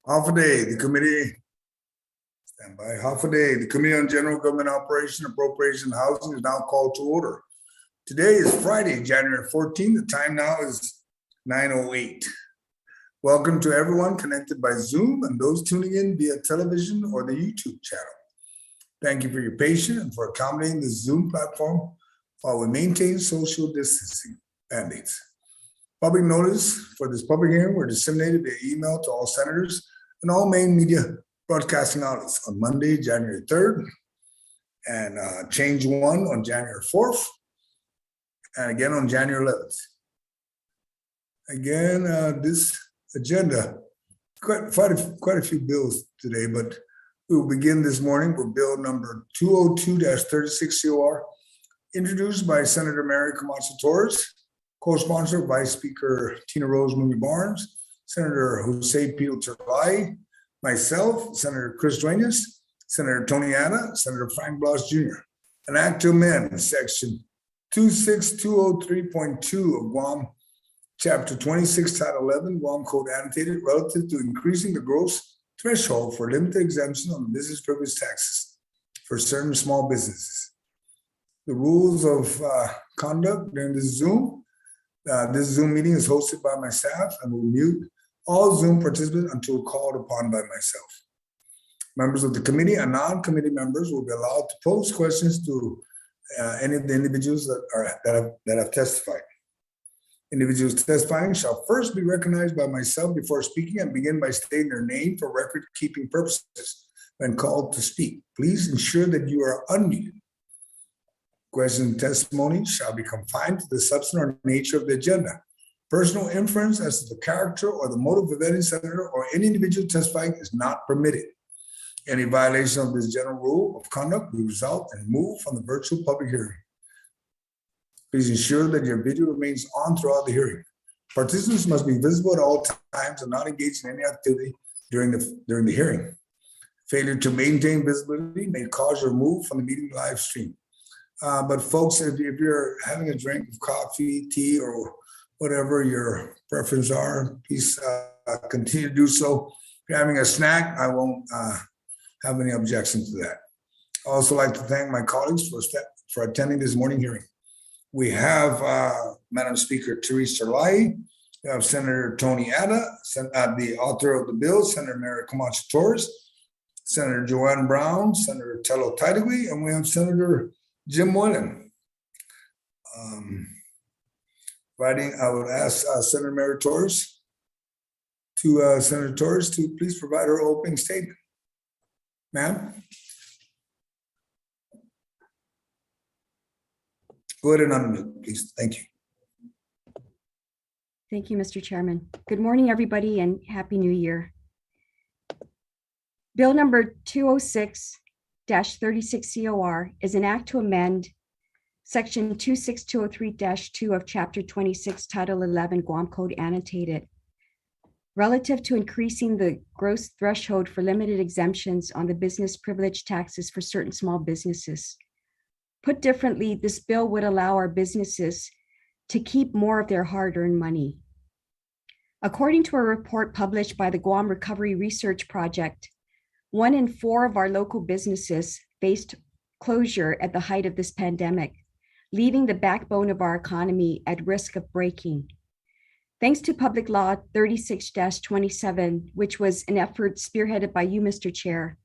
Half a day, the committee, stand by, half a day, the Committee on General Government Operation, Appropriation, and Housing is now called to order. Today is Friday, January 14th. The time now is 9:08. Welcome to everyone connected by Zoom and those tuning in via television or the YouTube channel. Thank you for your patience and for accommodating the Zoom platform while we maintain social distancing mandates. Public notice for this public hearing were disseminated via email to all senators and all main media broadcasting outlets on Monday, January 3rd, and change one on January 4th, and again on January 11th. Again, this agenda, quite a few bills today, but we will begin this morning with bill number 202-36 COR, introduced by Senator Mary Camacho Torres, co-sponsor Vice Speaker Tina Rose Muña Barnes, Senator Jose Pedo Terlaje, myself, Senator Chris Dueñas, Senator Tony Anna, Senator Frank Blas Jr. An act to amend section 26203.2 of Guam, chapter 26, title 11, Guam Code Annotated, relative to increasing the gross threshold for limited exemption on business privilege taxes for certain small businesses. The rules of conduct during this Zoom meeting is hosted by my staff and will mute all Zoom participants until called upon by myself. Members of the committee and non-committee members will be allowed to pose questions to any of the individuals that have testified. Individuals testifying shall first be recognized by myself before speaking and begin by stating their name for record-keeping purposes when called to speak. Please ensure that you are unmuted. Questions and testimony shall be confined to the substance or nature of the agenda. Personal inference as to the character or the motive of any senator or any individual testifying is not permitted. Any violation of this general rule of conduct will result in removal from the virtual public hearing. Please ensure that your video remains on throughout the hearing. Participants must be visible at all times and not engage in any activity during the hearing. Failure to maintain visibility may cause your removal from the meeting live stream. But folks, if you're having a drink of coffee, tea, or whatever your preference are, please continue to do so. If you're having a snack, I won't have any objection to that. I also like to thank my colleagues for attending this morning hearing. We have Madam Speaker Teresa Terlaje, we have Senator Tony Ada, the author of the bill, Senator Mary Camacho Torres, Senator Joanne Brown, Senator Untitled, and we have Senator Jim Moylan. I would ask Senator Mary Torres Senator Torres to please provide her opening statement. Ma'am? Go ahead and unmute, please. Thank you. Thank you, Mr. Chairman. Good morning, everybody, and Happy New Year. Bill number 206-36 COR is an act to amend section 26203-2 of chapter 26, title 11, Guam Code Annotated, relative to increasing the gross threshold for limited exemptions on the business privilege taxes for certain small businesses. Put differently, this bill would allow our businesses to keep more of their hard-earned money. According to a report published by the Guam Recovery Research Project, 1 in 4 of our local businesses faced closure at the height of this pandemic, leaving the backbone of our economy at risk of breaking. Thanks to Public Law 36-27, which was an effort spearheaded by you, Mr. Chair,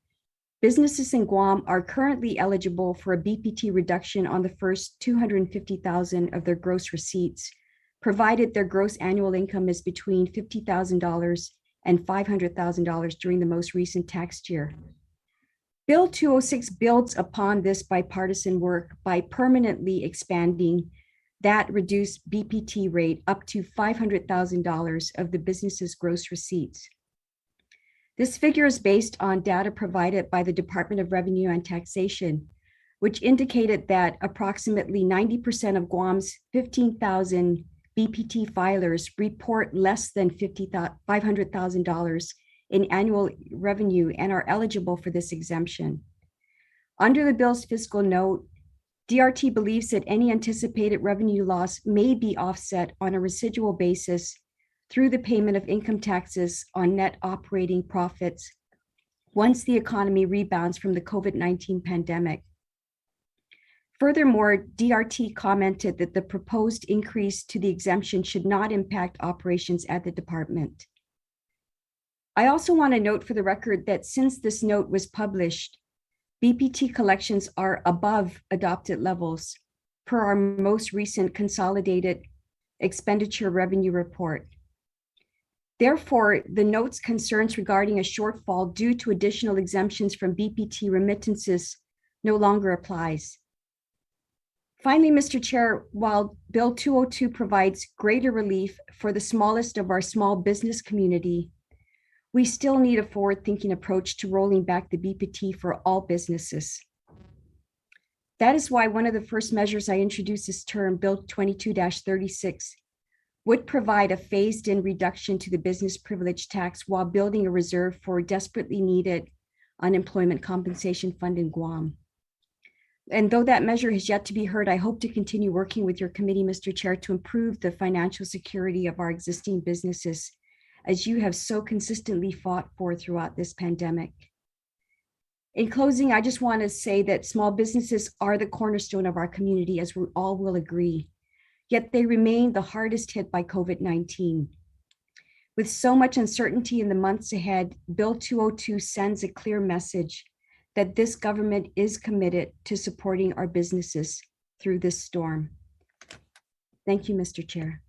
businesses in Guam are currently eligible for a BPT reduction on the first $250,000 of their gross receipts, provided their gross annual income is between $50,000 and $500,000 during the most recent tax year. Bill 206 builds upon this bipartisan work by permanently expanding that reduced BPT rate up to $500,000 of the business's gross receipts. This figure is based on data provided by the Department of Revenue and Taxation, which indicated that approximately 90% of Guam's 15,000 BPT filers report less than $500,000 in annual revenue and are eligible for this exemption. Under the bill's fiscal note, DRT believes that any anticipated revenue loss may be offset on a residual basis through the payment of income taxes on net operating profits once the economy rebounds from the COVID-19 pandemic. Furthermore, DRT commented that the proposed increase to the exemption should not impact operations at the department. I also want to note for the record that since this note was published, BPT collections are above adopted levels per our most recent consolidated expenditure revenue report. Therefore, the note's concerns regarding a shortfall due to additional exemptions from BPT remittances no longer applies. Finally, Mr. Chair, while Bill 202 provides greater relief for the smallest of our small business community, we still need a forward-thinking approach to rolling back the BPT for all businesses. That is why one of the first measures I introduced this term, Bill 22-36, would provide a phased-in reduction to the business privilege tax while building a reserve for desperately needed unemployment compensation fund in Guam. And though that measure has yet to be heard, I hope to continue working with your committee, Mr. Chair, to improve the financial security of our existing businesses, as you have so consistently fought for throughout this pandemic. In closing, I just want to say that small businesses are the cornerstone of our community, as we all will agree, yet they remain the hardest hit by COVID-19. With so much uncertainty in the months ahead, Bill 202 sends a clear message that this government is committed to supporting our businesses through this storm. Thank you, Mr. Chair.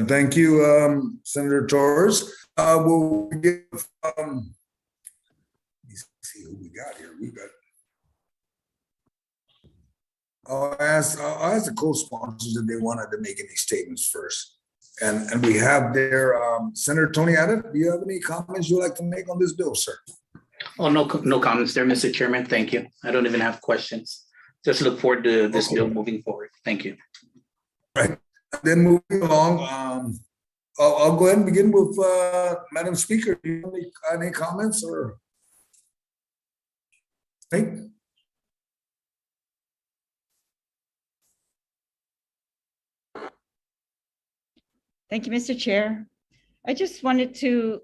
Thank you, Senator Torres. We'll give, let me see who we got here. We got. I'll ask the co-sponsors if they wanted to make any statements first. And we have there, Senator Tony Abbott, do you have any comments you'd like to make on this bill, sir? Oh, no comments there, Mr. Chairman. Thank you. I don't even have questions. Just look forward to this bill moving forward. Thank you. Right. Then moving along, I'll go ahead and begin with Madam Speaker. Do you have any comments or? Thank. Thank you, Mr. Chair. I just wanted to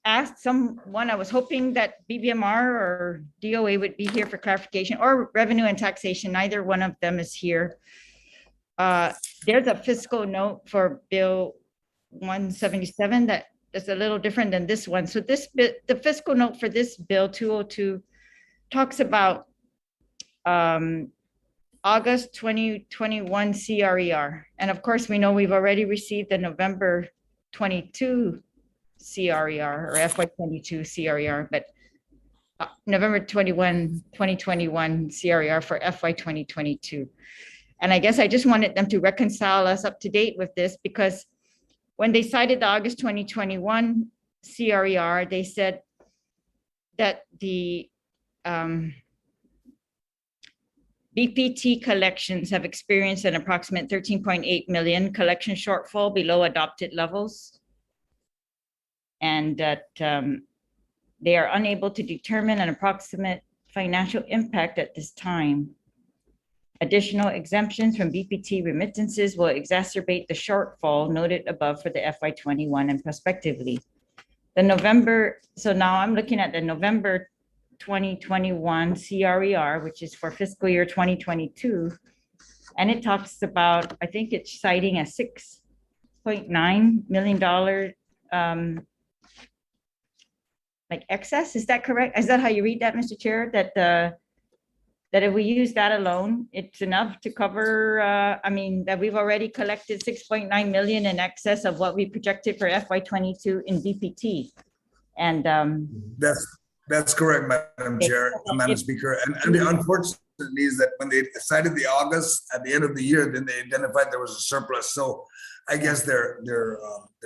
ask someone, I was hoping that BBMR or DOA would be here for clarification, or Revenue and Taxation. Neither one of them is here. There's a fiscal note for Bill 177 that is a little different than this one. So the fiscal note for this Bill 202 talks about August 2021 CRER. And of course, we know we've already received the November 22 CRER or FY22 CRER, but November 2021 CRER for FY 2022. And I guess I just wanted them to reconcile us up to date with this, because when they cited the August 2021 CRER, they said that the BPT collections have experienced an approximate 13.8 million collection shortfall below adopted levels, and that they are unable to determine an approximate financial impact at this time. Additional exemptions from BPT remittances will exacerbate the shortfall noted above for the FY21 and prospectively. The November, so now I'm looking at the November 2021 CRER, which is for fiscal year 2022. And it talks about, I think it's citing a $6.9 million like excess. Is that correct? Is that how you read that, Mr. Chair? That if we use that alone, it's enough to cover, I mean, that we've already collected 6.9 million in excess of what we projected for FY22 in BPT. And that's correct, Madam Chair, Madam Speaker. And the unfortunate is that when they cited the August at the end of the year, then they identified there was a surplus. So I guess their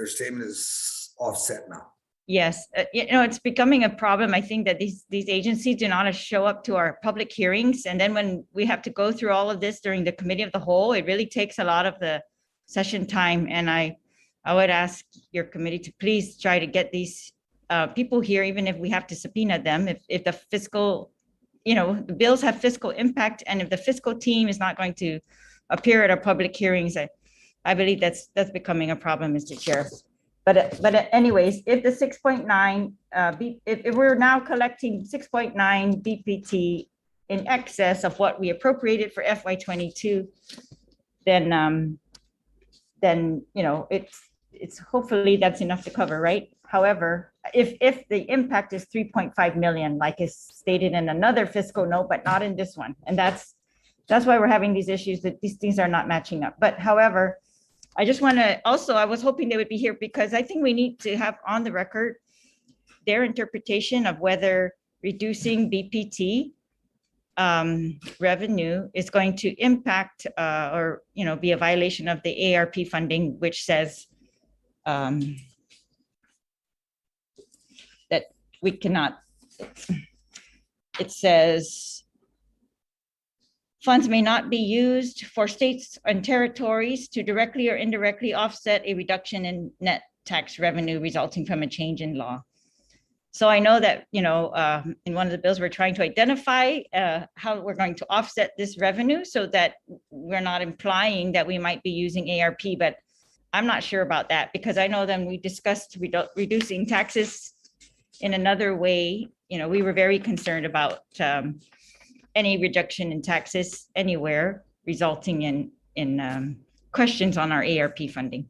statement is offset now. Yes, you know, it's becoming a problem. I think that these agencies do not show up to our public hearings. And then when we have to go through all of this during the committee of the whole, it really takes a lot of the session time. And I would ask your committee to please try to get these people here, even if we have to subpoena them. If the fiscal the bills have fiscal impact, and if the fiscal team is not going to appear at our public hearings, I believe that's becoming a problem, Mr. Chair. But anyways, if the 6.9, if we're now collecting 6.9 BPT in excess of what we appropriated for FY22, then it's hopefully that's enough to cover, right? However, if the impact is 3.5 million, like is stated in another fiscal note, but not in this one, and that's why we're having these issues, that these things are not matching up. But however, I just want to also, I was hoping they would be here because I think we need to have on the record their interpretation of whether reducing BPT revenue is going to impact or be a violation of the ARP funding, which says that we cannot, it says funds may not be used for states and territories to directly or indirectly offset a reduction in net tax revenue resulting from a change in law. So I know that, in one of the bills, we're trying to identify how we're going to offset this revenue so that we're not implying that we might be using ARP, but I'm not sure about that because I know then we discussed reducing taxes in another way. We were very concerned about any reduction in taxes anywhere resulting in questions on our ARP funding.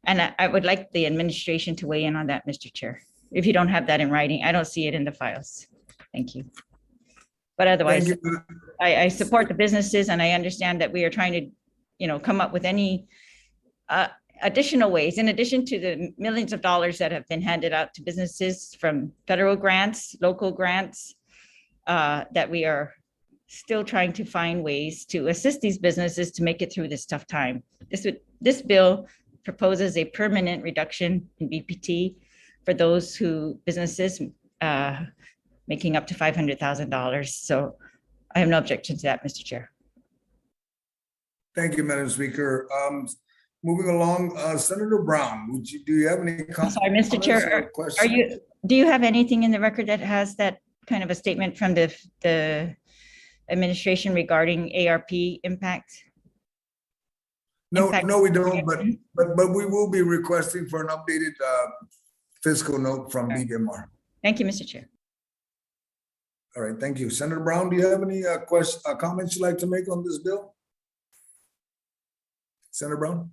And I would like the administration to weigh in on that, Mr. Chair. If you don't have that in writing, I don't see it in the files. Thank you. But otherwise, I support the businesses and I understand that we are trying to, come up with any additional ways, in addition to the millions of dollars that have been handed out to businesses from federal grants, local grants, that we are still trying to find ways to assist these businesses to make it through this tough time. This bill proposes a permanent reduction in BPT for those businesses making up to $500,000. So I have no objection to that, Mr. Chair. Thank you, Madam Speaker. Moving along, Senator Brown, do you have any comments? Sorry, Mr. Chair, do you have anything in the record that has that kind of a statement from the administration regarding ARP impact? No, we don't, but we will be requesting for an updated fiscal note from BBMR. Thank you, Mr. Chair. All right, thank you. Senator Brown, do you have any comments you'd like to make on this bill? Senator Brown?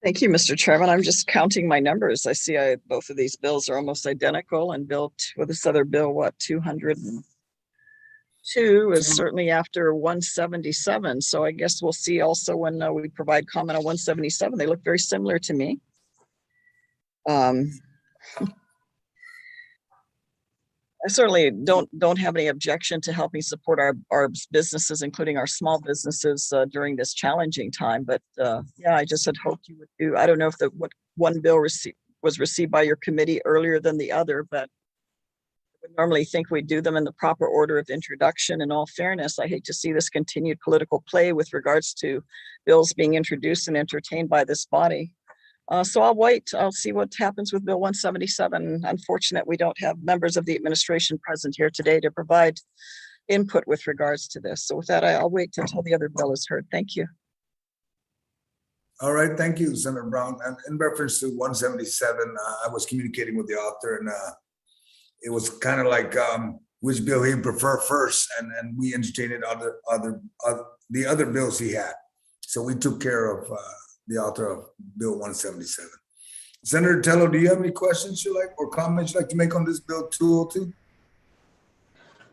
Thank you, Mr. Chairman. I'm just counting my numbers. I see both of these bills are almost identical, and this other bill, 202 is certainly after 177. So I guess we'll see also when we provide comment on 177. They look very similar to me. I certainly don't have any objection to helping support our businesses, including our small businesses during this challenging time. But yeah, I just had hoped you would do. I don't know if what one bill was received by your committee earlier than the other, but I would normally think we'd do them in the proper order of introduction. In all fairness, I hate to see this continued political play with regards to bills being introduced and entertained by this body. So I'll wait. I'll see what happens with Bill 177. Unfortunate we don't have members of the administration present here today to provide input with regards to this. So with that, I'll wait until the other bill is heard. Thank you. All right, thank you, Senator Brown. And in reference to 177, I was communicating with the author, and it was kind of like which bill he'd prefer first, and we entertained the other bills he had. So we took care of the author of Bill 177. Senator Tello, do you have any questions or comments you'd like to make on this Bill 202?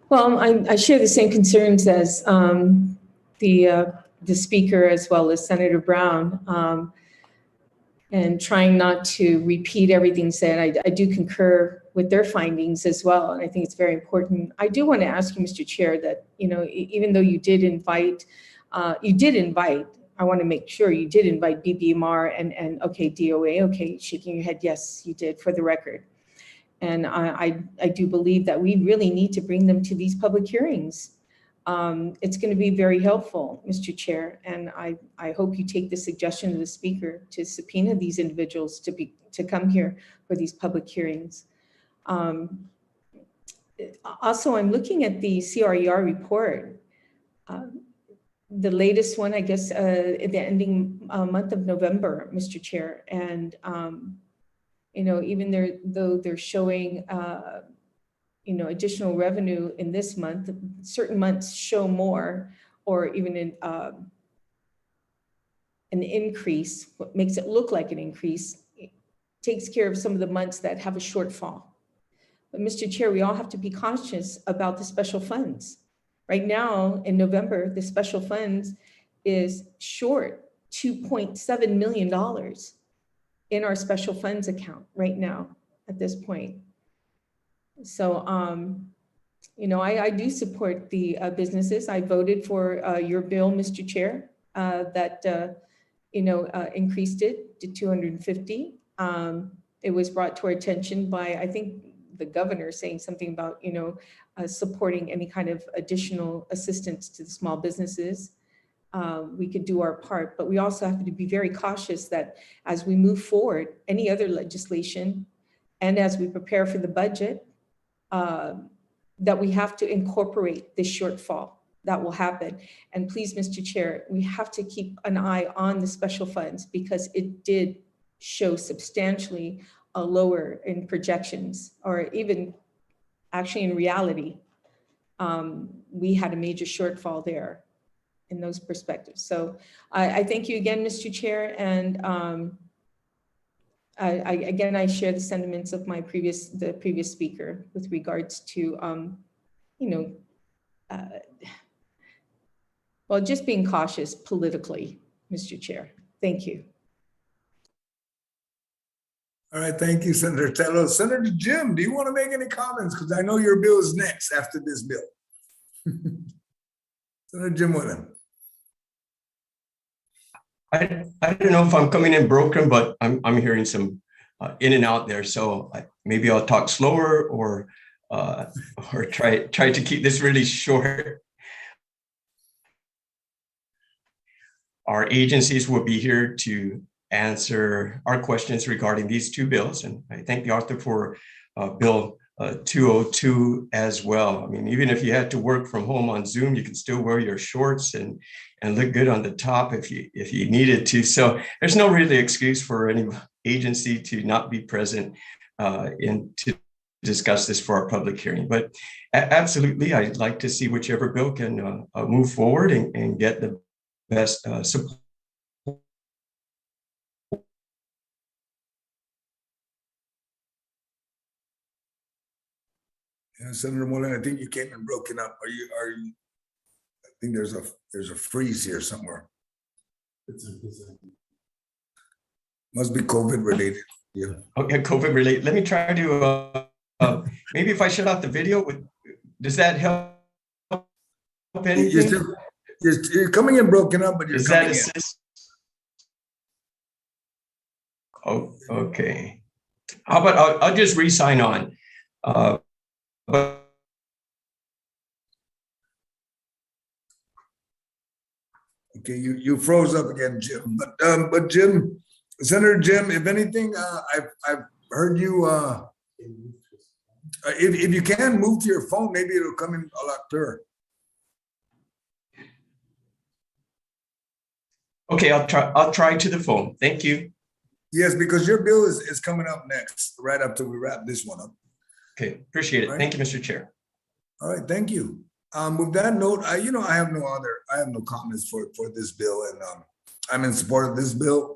Well, I share the same concerns as the speaker, as well as Senator Brown, and trying not to repeat everything said. I do concur with their findings as well, and I think it's very important. I do want to ask you, Mr. Chair, that even though you did invite, I want to make sure you did invite BBMR and okay, DOA, okay, shaking your head, yes, you did, for the record. And I do believe that we really need to bring them to these public hearings. It's going to be very helpful, Mr. Chair, and I hope you take the suggestion of the speaker to subpoena these individuals to come here for these public hearings. Also, I'm looking at the CRER report. The latest one, I guess, at the ending month of November, Mr. Chair. And, even though they're showing, additional revenue in this month, certain months show more, or even an increase, what makes it look like an increase, it takes care of some of the months that have a shortfall. But Mr. Chair, we all have to be conscious about the special funds. Right now, in November, the special funds is short $2.7 million in our special funds account right now at this point. So, I do support the businesses. I voted for your bill, Mr. Chair, that, increased it to 250. It was brought to our attention by, I think, the governor saying something about, supporting any kind of additional assistance to the small businesses. We could do our part, but we also have to be very cautious that as we move forward, any other legislation, and as we prepare for the budget, that we have to incorporate this shortfall that will happen. And please, Mr. Chair, we have to keep an eye on the special funds because it did show substantially a lower in projections, or even actually in reality, we had a major shortfall there in those perspectives. So I thank you again, Mr. Chair. And I share the sentiments of the previous speaker with regards to, just being cautious politically, Mr. Chair. Thank you. All right, thank you, Senator Tello. Senator Jim, do you want to make any comments? Because I know your bill is next after this bill. Senator Jim Moylan. I don't know if I'm coming in broken, but I'm hearing some in and out there. So maybe I'll talk slower or try to keep this really short. Our agencies will be here to answer our questions regarding these two bills. And I thank the author for Bill 202 as well. I mean, even if you had to work from home on Zoom, you can still wear your shorts and look good on the top if you needed to. So there's no really excuse for any agency to not be present to discuss this for our public hearing. But absolutely, I'd like to see whichever bill can move forward and get the best support. Yeah, Senator Moylan, I think you came in broken up. Are you? I think there's a freeze here somewhere. Must be COVID related. Yeah. Okay, COVID related. Let me try to maybe if I shut off the video, does that help anything? You're coming in broken up, but you're coming in. Assist? Oh, okay. How about I'll just re-sign on. Okay, you froze up again, Jim. But Jim, Senator Jim, if anything, I've heard you. If you can move to your phone, maybe it'll come in a lot clearer. Okay, I'll try to the phone. Thank you. Yes, because your bill is coming up next, right after we wrap this one up. Okay, appreciate it. Right. Thank you, Mr. Chair. All right, thank you. With that note, I have no comments for this bill, and I'm in support of this bill.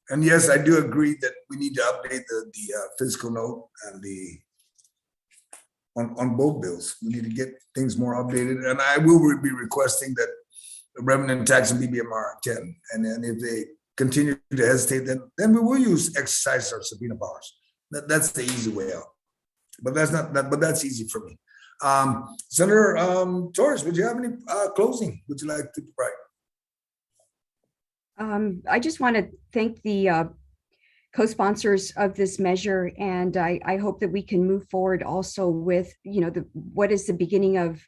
And yes, I do agree that we need to update the fiscal note and on both bills. We need to get things more updated, and I will be requesting that the revenue and tax and BBM are 10. And then if they continue to hesitate, then we will exercise our subpoena powers. That's the easy way out. But that's easy for me. Senator Torres, would you have any closing? Would you like to provide? I just want to thank the co-sponsors of this measure, and I hope that we can move forward also with, what is the beginning of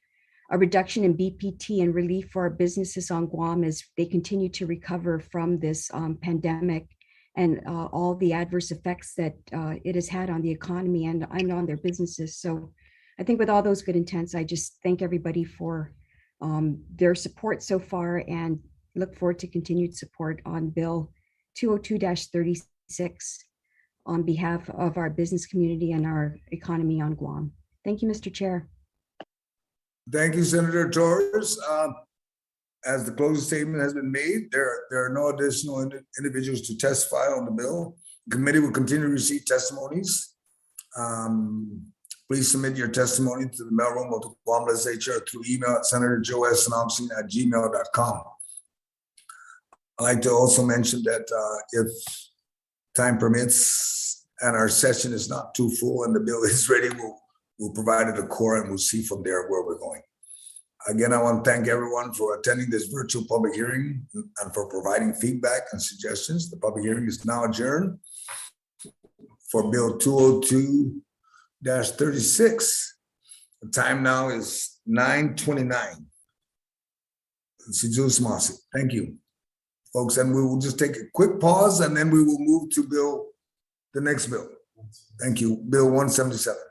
a reduction in BPT and relief for our businesses on Guam as they continue to recover from this pandemic and all the adverse effects that it has had on the economy and on their businesses. So I think with all those good intents, I just thank everybody for their support so far and look forward to continued support on Bill 202-36 on behalf of our business community and our economy on Guam. Thank you, Mr. Chair. Thank you, Senator Torres. As the closing statement has been made, there are no additional individuals to testify on the bill. The committee will continue to receive testimonies. Please submit your testimony to the mailroom of the Guam Legislature through email at senatorjoesnalmsing@gmail.com. I'd like to also mention that if time permits and our session is not too full and the bill is ready, we'll provide it a core and we'll see from there where we're going. Again, I want to thank everyone for attending this virtual public hearing and for providing feedback and suggestions. The public hearing is now adjourned for Bill 202-36. The time now is 9:29. Thank you, folks. And we will just take a quick pause and then we will move to the next bill. Thank you, Bill 177.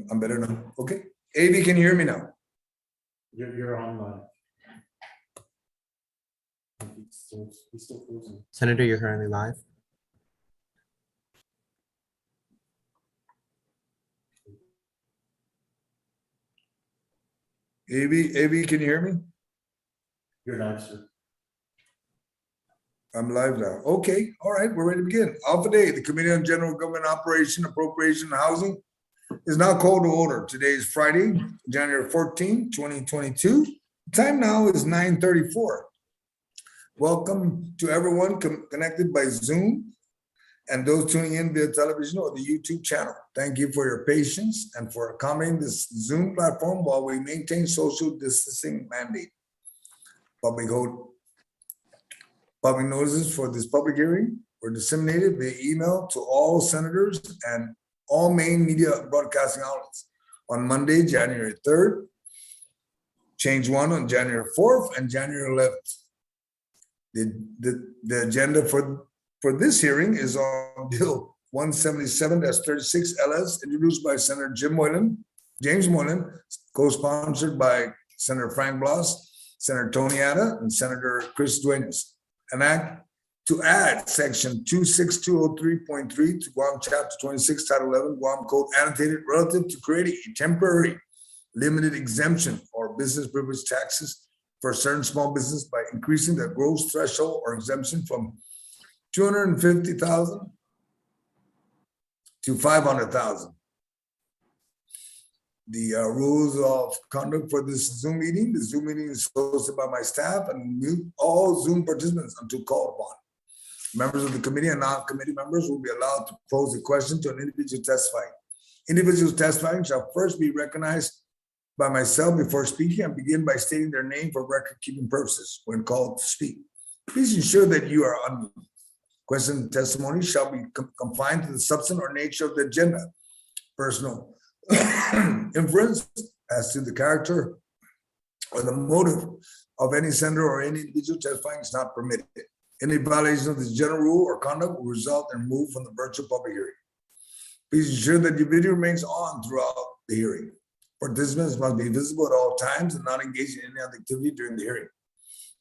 I'm better now. Okay. AV, can you hear me now? You're online. He's still frozen. Senator, you're currently live. AB, can you hear me? You're live, sir. I'm live now. Okay, all right, we're ready to begin. Alpha Day, the Committee on General Government Operation, Appropriation, and Housing is now called to order. Today is Friday, January 14, 2022. Time now is 9:34. Welcome to everyone connected by Zoom and those tuning in via television or the YouTube channel. Thank you for your patience and for accommodating this Zoom platform while we maintain social distancing mandate. Public notices for this public hearing were disseminated via email to all senators and all main media broadcasting outlets on Monday, January 3rd, change one on January 4th and January 11th. The agenda for this hearing is on Bill 177-36 LS, introduced by Senator James Moylan, co-sponsored by Senator Frank Blas, Senator Tony Ada, and Senator Chris Dueñas. An act to add section 26203.3 to Guam Chapter 26, Title 11, Guam Code Annotated, relative to creating a temporary limited exemption or business privilege taxes for certain small business by increasing the gross threshold or exemption from $250,000 to $500,000. The rules of conduct for this Zoom meeting. The Zoom meeting is hosted by my staff and mute all Zoom participants until called upon. Members of the committee and non-committee members will be allowed to pose a question to an individual testifying. Individuals testifying shall first be recognized by myself before speaking and begin by stating their name for record-keeping purposes when called to speak. Please ensure that you are unmuted. Question and testimony shall be confined to the substance or nature of the agenda. Personal inference as to the character or the motive of any senator or any individual testifying is not permitted. Any violation of this general rule or conduct will result in removal from the virtual public hearing. Please ensure that your video remains on throughout the hearing. Participants must be visible at all times and not engage in any other activity during the hearing.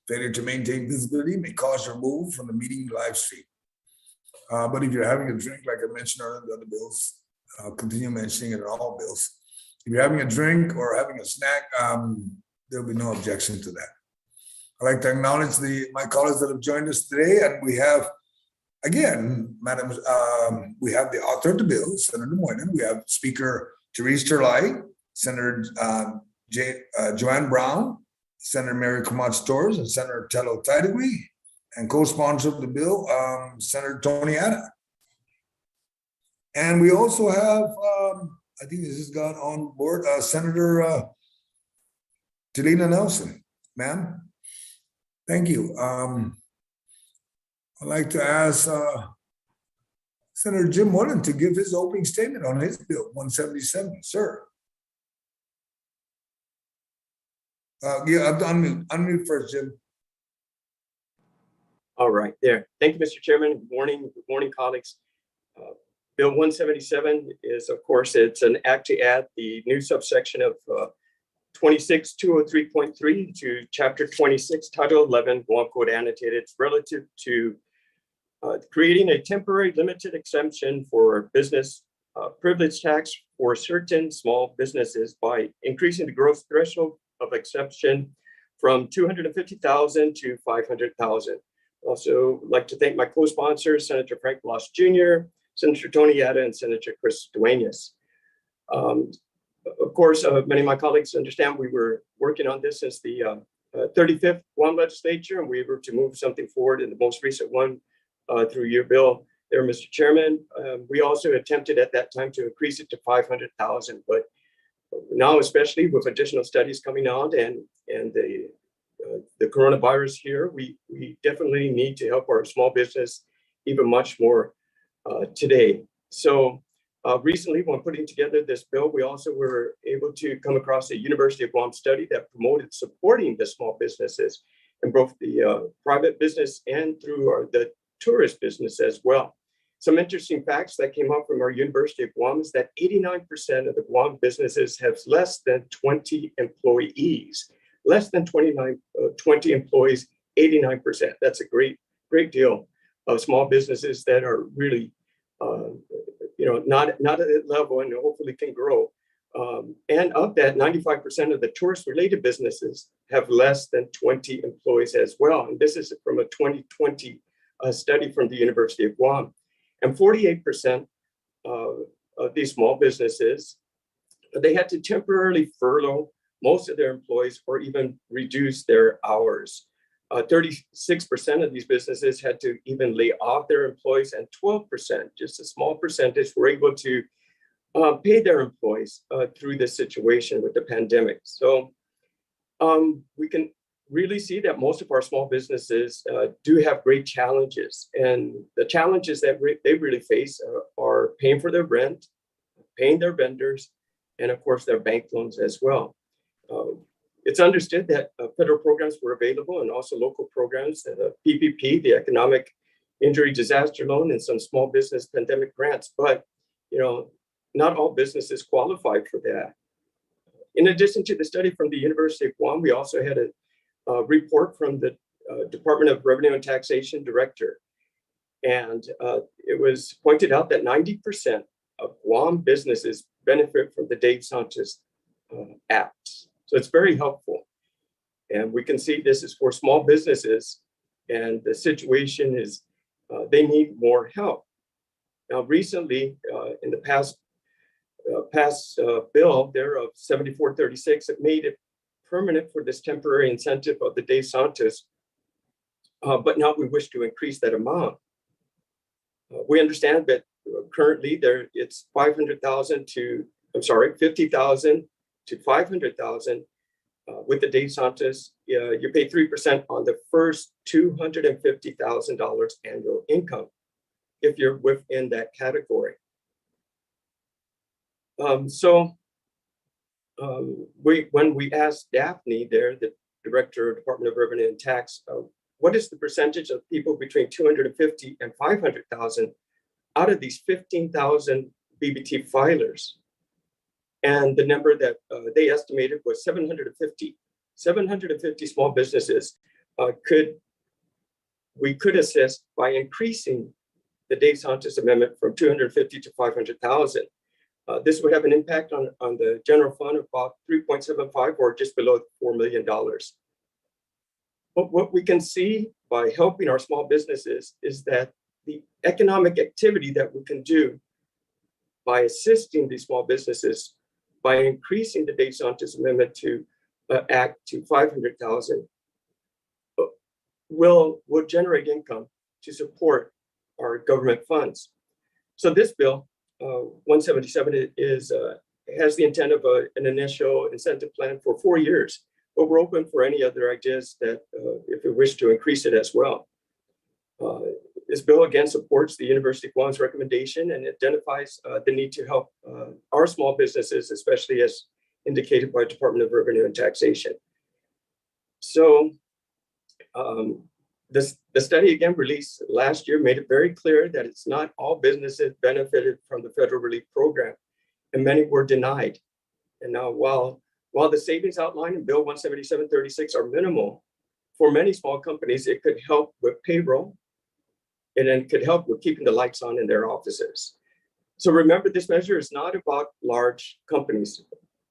Failure to maintain visibility may cause your removal from the meeting live stream. But if you're having a drink, like I mentioned earlier in the other bills, I'll continue mentioning it in all bills. If you're having a drink or having a snack, there'll be no objection to that. I'd like to acknowledge my colleagues that have joined us today, and we have, again, Madam, we have the author of the bill, Senator Moylan. We have Speaker Terlaje, Senator Joanne Brown, Senator Mary Camacho Torres, and Senator Terlaje, and co-sponsor of the bill, Senator Tony Ada. And we also have, I think this has got on board, Senator Delina Nelson. Ma'am, thank you. I'd like to ask Senator Jim Moylan to give his opening statement on his bill 177, sir. Yeah, I've unmute first, Jim. All right, there. Thank you, Mr. Chairman. Good morning, colleagues. Bill 177 is, of course, it's an act to add the new subsection of 26203.3 to Chapter 26, Title 11, Guam Code Annotated, relative to creating a temporary limited exemption for business privilege tax for certain small businesses by increasing the gross threshold of exemption from $250,000 to $500,000. Also, I'd like to thank my co-sponsors, Senator Frank Blas Jr., Senator Tony Ada, and Senator Chris Dueñas. Of course, many of my colleagues understand we were working on this since the 35th Guam legislature, and we were to move something forward in the most recent one through your bill there, Mr. Chairman. We also attempted at that time to increase it to 500,000, but now, especially with additional studies coming out and the coronavirus here, we definitely need to help our small business even much more today. So recently, when putting together this bill, we also were able to come across a University of Guam study that promoted supporting the small businesses in both the private business and through the tourist business as well. Some interesting facts that came out from our University of Guam is that 89% of the Guam businesses have less than 20 employees, less than 20 employees, 89%. That's a great deal of small businesses that are really, not at that level and hopefully can grow. And of that, 95% of the tourist-related businesses have less than 20 employees as well. And this is from a 2020 study from the University of Guam. And 48% of these small businesses, they had to temporarily furlough most of their employees or even reduce their hours. 36% of these businesses had to even lay off their employees, and 12%, just a small percentage, were able to pay their employees through this situation with the pandemic. So we can really see that most of our small businesses do have great challenges. And the challenges that they really face are paying for their rent, paying their vendors, and of course, their bank loans as well. It's understood that federal programs were available and also local programs, the PPP, the Economic Injury Disaster Loan, and some small business pandemic grants. But, not all businesses qualified for that. In addition to the study from the University of Guam, we also had a report from the Department of Revenue and Taxation Director. And it was pointed out that 90% of Guam businesses benefit from the Dave Santos Act. So it's very helpful. And we can see this is for small businesses, and the situation is they need more help. Now, recently, in the past bill there of 7436, it made it permanent for this temporary incentive of the Dave Santos, but now we wish to increase that amount. We understand that currently it's 50,000 to 500,000. With the Dave Santos, you pay 3% on the first $250,000 annual income if you're within that category. When we asked Daphne there, the Director of Department of Revenue and Tax, what is the percentage of people between 250 and 500,000 out of these 15,000 BBT filers? And the number that they estimated was 750 small businesses we could assist by increasing the Dave Santos Amendment from 250 to 500,000. This would have an impact on the general fund of about 3.75 or just below $4 million. But what we can see by helping our small businesses is that the economic activity that we can do by assisting these small businesses, by increasing the Dave Santos Amendment to Act to 500,000, will generate income to support our government funds. So this bill, 177, has the intent of an initial incentive plan for 4 years, but we're open for any other ideas that if we wish to increase it as well. This bill again supports the University of Guam's recommendation and identifies the need to help our small businesses, especially as indicated by Department of Revenue and Taxation. So the study again released last year made it very clear that it's not all businesses benefited from the federal relief program, and many were denied. And now while the savings outlined in Bill 17736 are minimal, for many small companies, it could help with payroll, and then could help with keeping the lights on in their offices. So remember, this measure is not about large companies,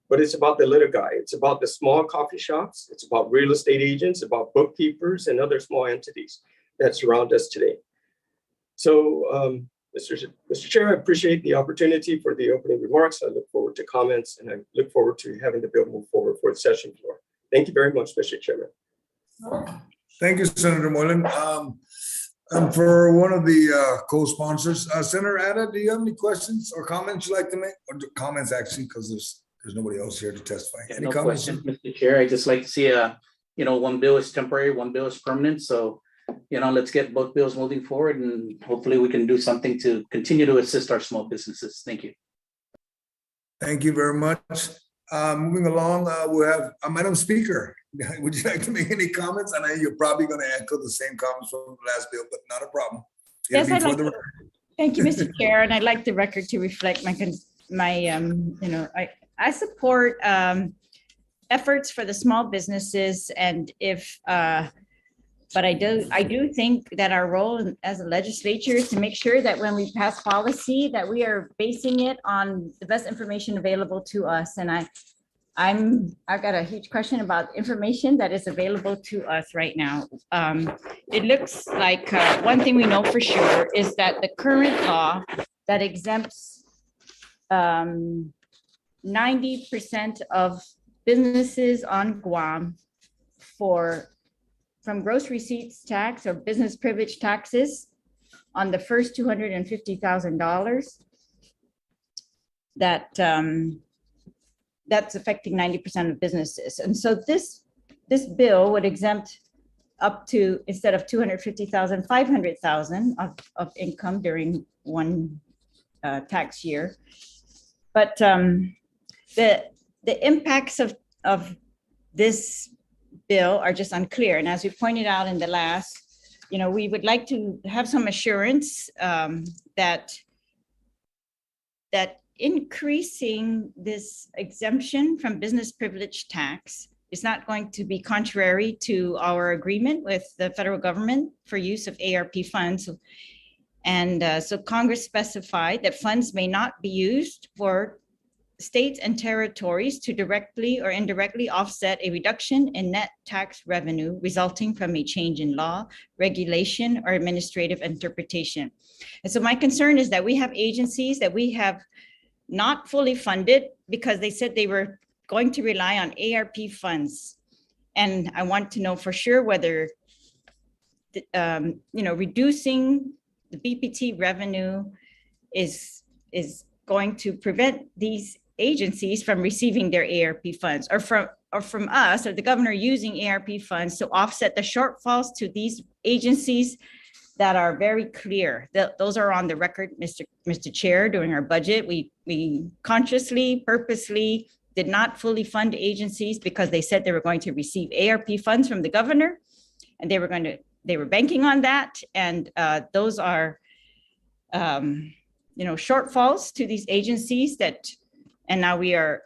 but it's about the little guy. It's about the small coffee shops. It's about real estate agents, about bookkeepers and other small entities that surround us today. So, Mr. Chair, I appreciate the opportunity for the opening remarks. I look forward to comments, and I look forward to having the bill move forward for the session floor. Thank you very much, Mr. Chairman. Thank you, Senator Moylan. And for one of the co-sponsors, Senator Ada, do you have any questions or comments you'd like to make? Or comments, actually, because there's nobody else here to testify. Any No comments? question, Mr. Chair. I just like to see one bill is temporary, one bill is permanent. So, let's get both bills moving forward, and hopefully we can do something to continue to assist our small businesses. Thank you. Thank you very much. Moving along, we have Madam Speaker. Would you like to make any comments? I know you're probably going to echo the same comments from the last bill, but not a problem. Yes, I'd like to. Thank you, Mr. Chair, and I'd like the record to reflect I support efforts for the small businesses, and if, but I do think that our role as a legislature is to make sure that when we pass policy, that we are basing it on the best information available to us. And I've got a huge question about information that is available to us right now. It looks like one thing we know for sure is that the current law that exempts 90% of businesses on Guam from gross receipts tax or business privilege taxes on the first $250,000, that's affecting 90% of businesses. And so this bill would exempt up to, instead of 250,000, 500,000 of income during one tax year. But the impacts of this bill are just unclear. And as we pointed out in the last, we would like to have some assurance that increasing this exemption from business privilege tax is not going to be contrary to our agreement with the federal government for use of ARP funds. And so Congress specified that funds may not be used for states and territories to directly or indirectly offset a reduction in net tax revenue resulting from a change in law, regulation, or administrative interpretation. And so my concern is that we have agencies that we have not fully funded because they said they were going to rely on ARP funds. And I want to know for sure whether, reducing the BPT revenue is going to prevent these agencies from receiving their ARP funds, or from us or the governor using ARP funds to offset the shortfalls to these agencies that are very clear. Those are on the record, Mr. Chair. During our budget, we consciously, purposely did not fully fund agencies because they said they were going to receive ARP funds from the governor, and they were banking on that. And those are, shortfalls to these agencies and now we are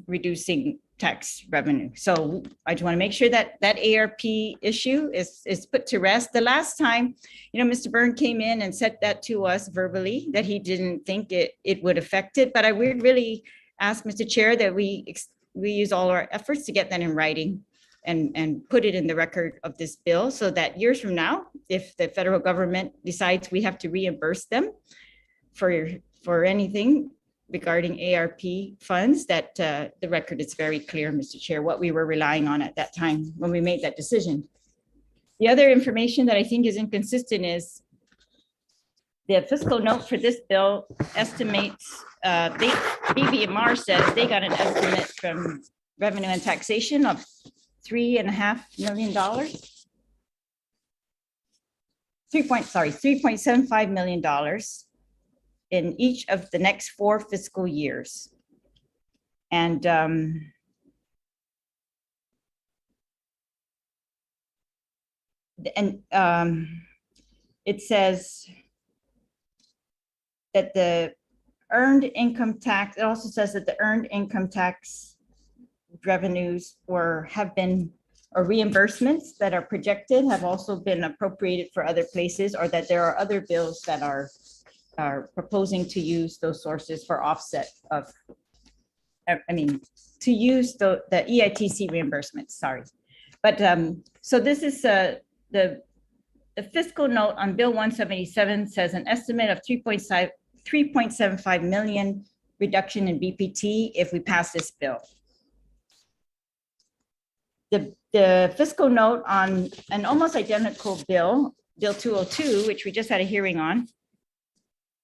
reducing tax revenue. So I just want to make sure that ARP issue is put to rest. The last time, Mr. Byrne came in and said that to us verbally, that he didn't think it would affect it. But I would really ask, Mr. Chair, that we use all our efforts to get that in writing and put it in the record of this bill, so that years from now, if the federal government decides we have to reimburse them for anything regarding ARP funds, that the record is very clear, Mr. Chair, what we were relying on at that time when we made that decision. The other information that I think is inconsistent is the fiscal note for this bill estimates, BBMR says they got an estimate from Revenue and Taxation of $3.5 million. $3.75 million in each of the next 4 fiscal years. And it says that the earned income tax, it also says that the earned income tax revenues have been, or reimbursements that are projected have also been appropriated for other places, or that there are other bills that are proposing to use those sources for offset of, to use the EITC reimbursements, sorry. But so this is the fiscal note on Bill 177 says an estimate of 3.75 million reduction in BPT if we pass this bill. The fiscal note on an almost identical bill, Bill 202, which we just had a hearing on,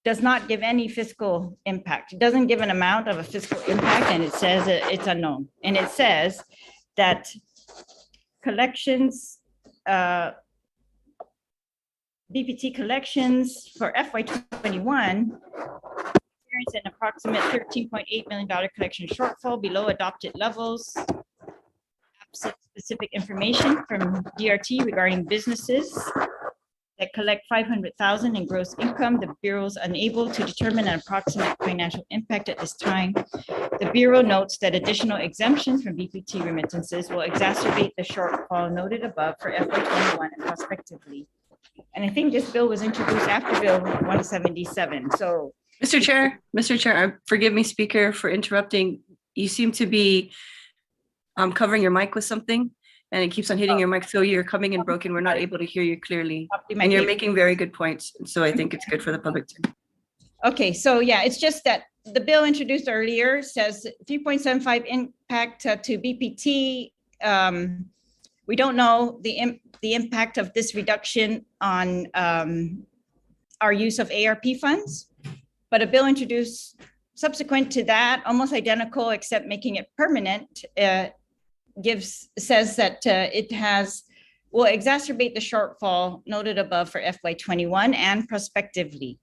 does not give any fiscal impact. It doesn't give an amount of a fiscal impact, and it says it's unknown. And it says that collections, BPT collections for FY21 experienced an approximate $13.8 million collection shortfall below adopted levels. Absent specific information from DRT regarding businesses that collect 500,000 in gross income. The Bureau is unable to determine an approximate financial impact at this time. The Bureau notes that additional exemptions from BPT remittances will exacerbate the shortfall noted above for FY 21 and prospectively. And I think this bill was introduced after Bill 177. So Mr. Chair, forgive me, Speaker, for interrupting. You seem to be covering your mic with something, and it keeps on hitting your mic, so you're coming in broken. We're not able to hear you clearly. And you're making very good points, so I think it's good for the public too. Okay, so yeah, it's just that the bill introduced earlier says 3.75 impact to BPT. We don't know the impact of this reduction on our use of ARP funds, but a bill introduced subsequent to that, almost identical, except making it permanent, says that will exacerbate the shortfall noted above for FY 21 and prospectively.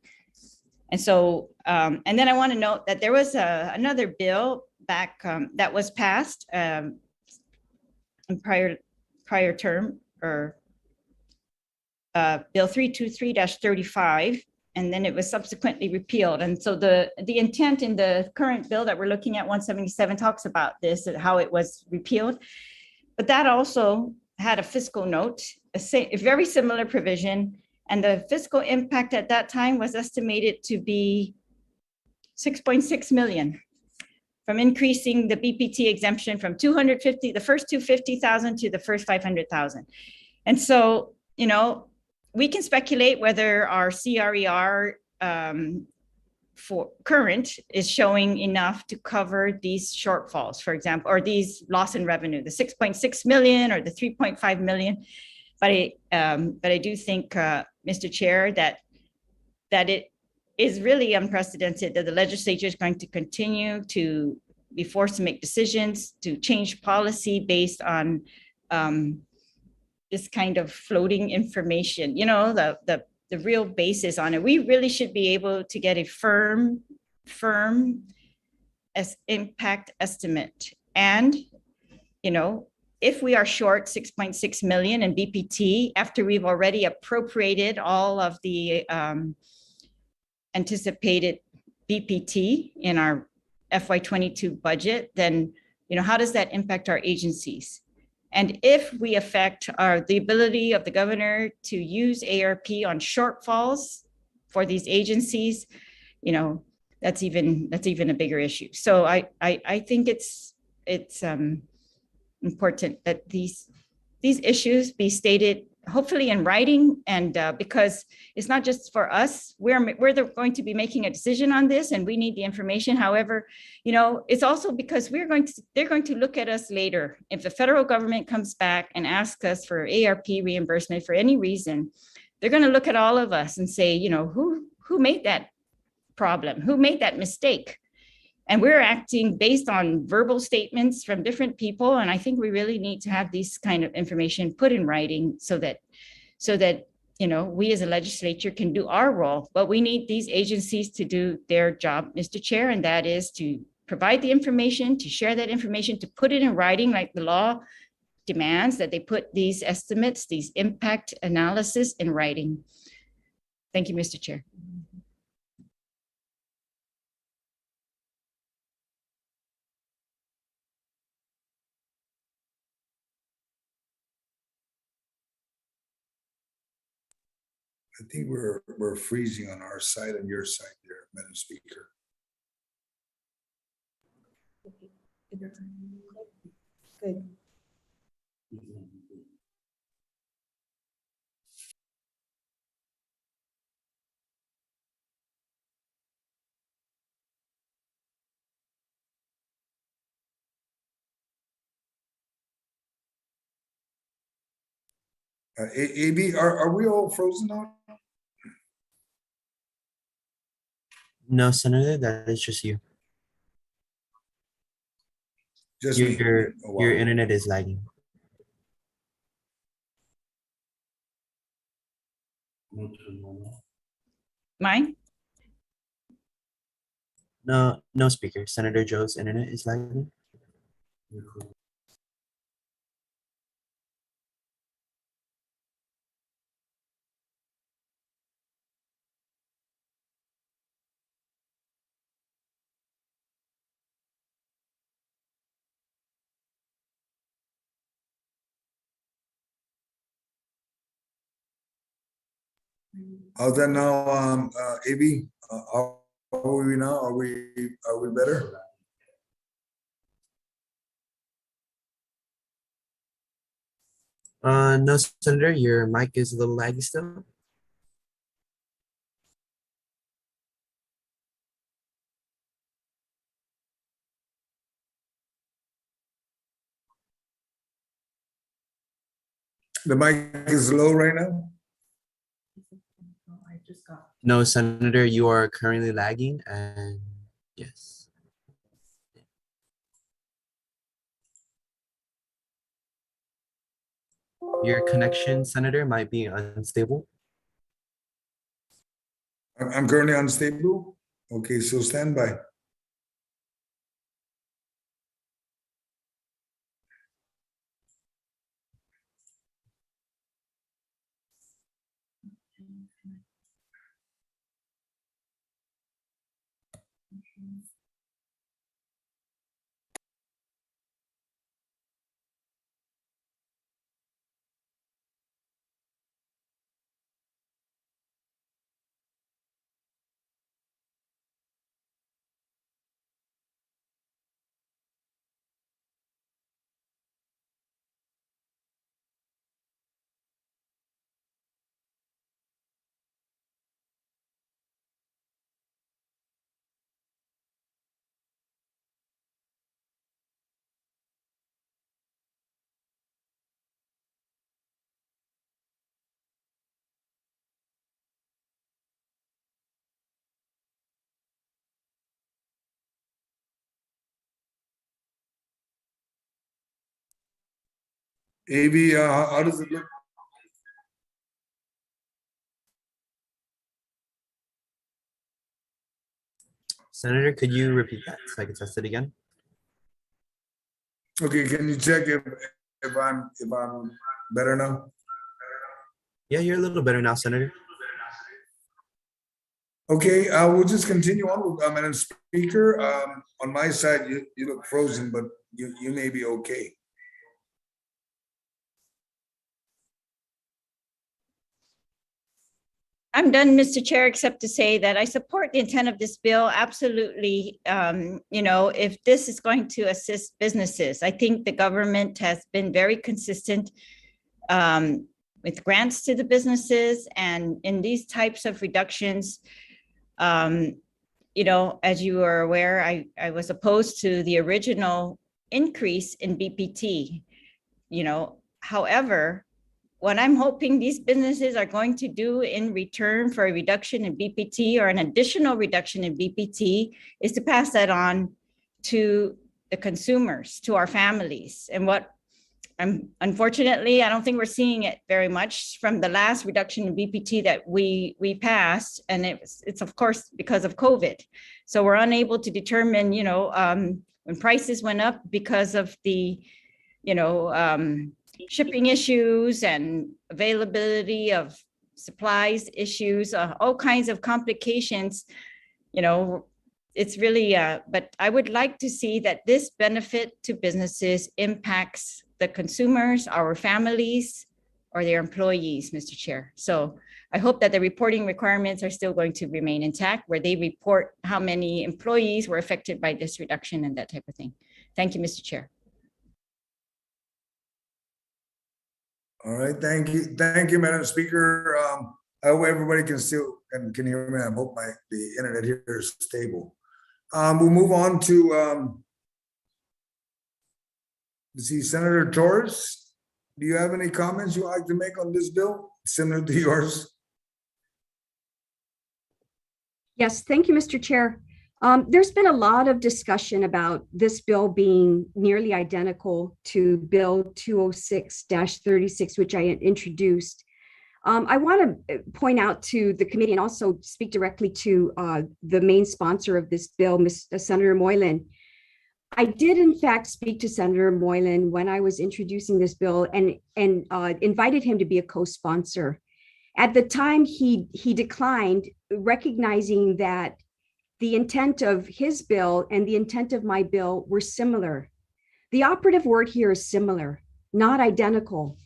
And so, and then I want to note that there was another bill back that was passed in prior term, or Bill 323-35, and then it was subsequently repealed. And so the intent in the current bill that we're looking at, 177, talks about this, how it was repealed. But that also had a fiscal note, a very similar provision. And the fiscal impact at that time was estimated to be 6.6 million from increasing the BPT exemption from 250, the first 250,000 to the first 500,000. And so, you know, we can speculate whether our CRER for current is showing enough to cover these shortfalls, for example, or these loss in revenue, the 6.6 million or the 3.5 million. But I do think, Mr. Chair, that it is really unprecedented that the legislature is going to continue to be forced to make decisions to change policy based on this kind of floating information, you know, the real basis on it. We really should be able to get a firm impact estimate. And, you know, if we are short 6.6 million in BPT after we've already appropriated all of the anticipated BPT in our FY22 budget, then, you know, how does that impact our agencies? And if we affect the ability of the governor to use ARP on shortfalls for these agencies, you know, that's even a bigger issue. So I think it's important that these issues be stated, hopefully in writing, and because it's not just for us, we're going to be making a decision on this, and we need the information. However, you know, it's also because they're going to look at us later. If the federal government comes back and asks us for ARP reimbursement for any reason, they're going to look at all of us and say, you know, who made that problem? Who made that mistake? And we're acting based on verbal statements from different people. And I think we really need to have this kind of information put in writing so that, you know, we as a legislature can do our role. But we need these agencies to do their job, Mr. Chair, and that is to provide the information, to share that information, to put it in writing like the law demands that they put these estimates, these impact analysis in writing. Thank you, Mr. Chair. I think we're freezing on our side and your side there, Madam Speaker. Good. AB, are we all frozen now? No, Senator, that is just you. Just me. Your Oh, wow. your internet is lagging. Mine? No, speaker. Senator Joe's internet is lagging. How's that now, AB? How are we now? Are we better? No, Senator, your mic is a little laggy still. The mic is low right now? No, Senator, you are currently lagging and yes. Your connection, Senator, might be unstable. I'm currently unstable. Okay, so stand by. AB, how does it look? Senator, could you repeat that so I can test it again? Okay, can you check if I'm better now? Yeah, you're a little better now, Senator. Okay, we'll just continue on with Madam Speaker. On my side, you look frozen, but you may be okay. I'm done, Mr. Chair, except to say that I support the intent of this bill. Absolutely. If this is going to assist businesses, I think the government has been very consistent with grants to the businesses and in these types of reductions. As you are aware, I was opposed to the original increase in BPT. However, what I'm hoping these businesses are going to do in return for a reduction in BPT or an additional reduction in BPT is to pass that on to the consumers, to our families. And unfortunately, I don't think we're seeing it very much from the last reduction in BPT that we passed. And it's of course because of COVID. So we're unable to determine, when prices went up because of the, shipping issues and availability of supplies issues, all kinds of complications, it's really, but I would like to see that this benefit to businesses impacts the consumers, our families, or their employees, Mr. Chair. So I hope that the reporting requirements are still going to remain intact, where they report how many employees were affected by this reduction and that type of thing. Thank you, Mr. Chair. All right, thank you, Madam Speaker. I hope everybody can hear me. I hope the internet here is stable. We'll move on to Senator Torres. Do you have any comments you'd like to make on this bill, similar to yours? Yes, thank you, Mr. Chair. There's been a lot of discussion about this bill being nearly identical to Bill 206-36, which I introduced. I want to point out to the committee and also speak directly to the main sponsor of this bill, Senator Moylan. I did, in fact, speak to Senator Moylan when I was introducing this bill and invited him to be a co-sponsor. At the time, he declined, recognizing that the intent of his bill and the intent of my bill were similar. The operative word here is similar, not identical.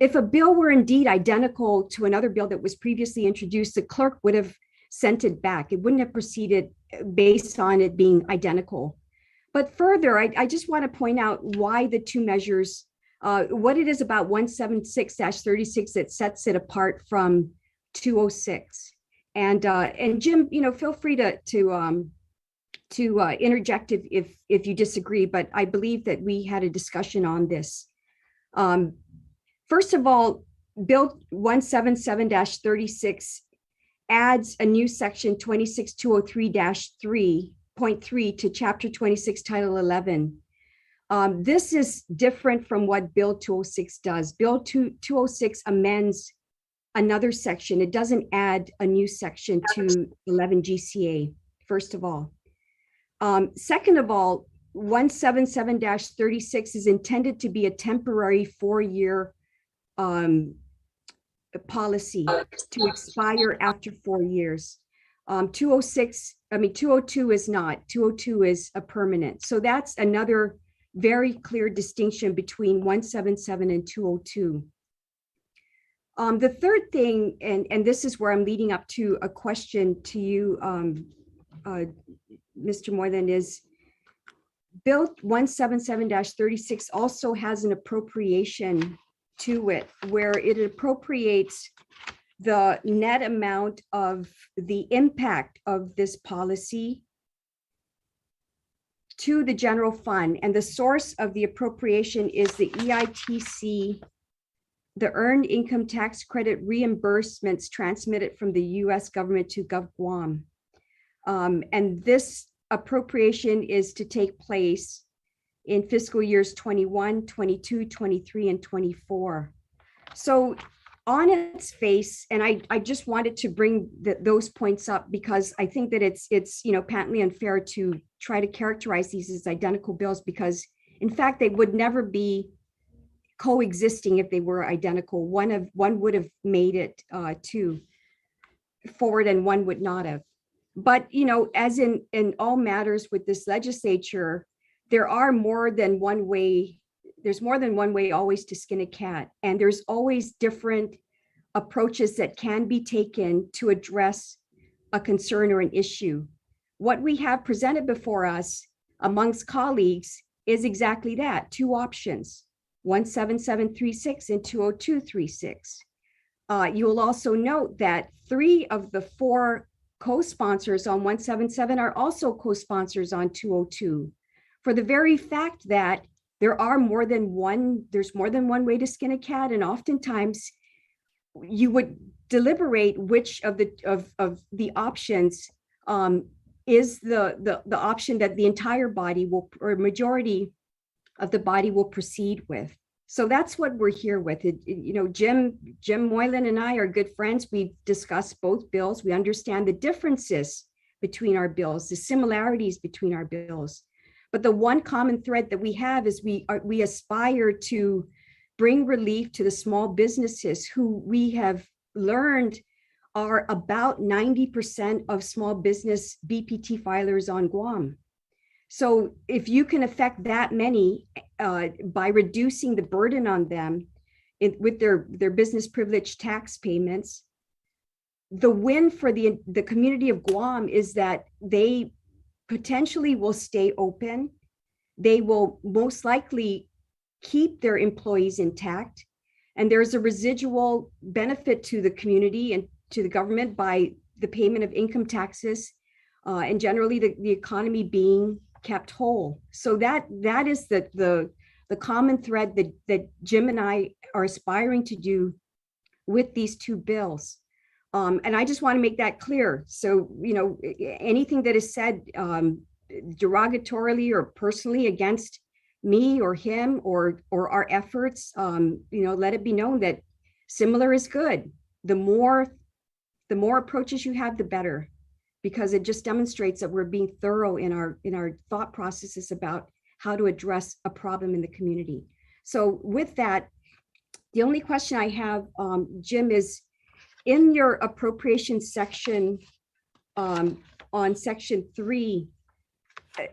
if a bill were indeed identical to another bill that was previously introduced, the clerk would have sent it back. It wouldn't have proceeded based on it being identical. But further, I just want to point out why the two measures, what it is about 176-36 that sets it apart from 206. And Jim, feel free to interject if you disagree, but I believe that we had a discussion on this. First of all, Bill 177-36 adds a new section 26203-3.3 to Chapter 26, Title 11. This is different from what Bill 206 does. Bill 206 amends another section. It doesn't add a new section to 11 GCA, first of all. Second of all, 177-36 is intended to be a temporary 4-year policy to expire after 4 years. 202 is not. 202 is a permanent. So that's another very clear distinction between 177 and 202. The third thing, and this is where I'm leading up to a question to you, Mr. Moylan, is Bill 177-36 also has an appropriation to it where it appropriates the net amount of the impact of this policy to the general fund. And the source of the appropriation is the EITC, the Earned Income Tax Credit reimbursements transmitted from the US government to Guam. And this appropriation is to take place in fiscal years 21, 22, 23, and 24. So on its face, and I just wanted to bring those points up because I think that it's patently unfair to try to characterize these as identical bills, because in fact they would never be coexisting if they were identical. One would have made it to forward and one would not have. But as in all matters with this legislature, there are more than one way. There's more than one way always to skin a cat, and there's always different approaches that can be taken to address a concern or an issue. What we have presented before us amongst colleagues is exactly that: two options, 17736 and 20236. You will also note that 3 of the 4 co-sponsors on 177 are also co-sponsors on 202, for the very fact that there's more than one way to skin a cat, and oftentimes you would deliberate which of the options is the option that the entire body will, or majority of the body will proceed with. So that's what we're here with. Jim Moylan and I are good friends. We've discussed both bills. We understand the differences between our bills, the similarities between our bills. But the one common thread that we have is we aspire to bring relief to the small businesses who we have learned are about 90% of small business BPT filers on Guam. So if you can affect that many by reducing the burden on them with their business privilege tax payments, the win for the community of Guam is that they potentially will stay open. They will most likely keep their employees intact. And there's a residual benefit to the community and to the government by the payment of income taxes and generally the economy being kept whole. So that is the common thread that Jim and I are aspiring to do with these two bills. And I just want to make that clear. So, anything that is said derogatorily or personally against me or him or our efforts, let it be known that similar is good. The more approaches you have, the better, because it just demonstrates that we're being thorough in our thought processes about how to address a problem in the community. So with that, the only question I have, Jim, is in your appropriation section on section 3,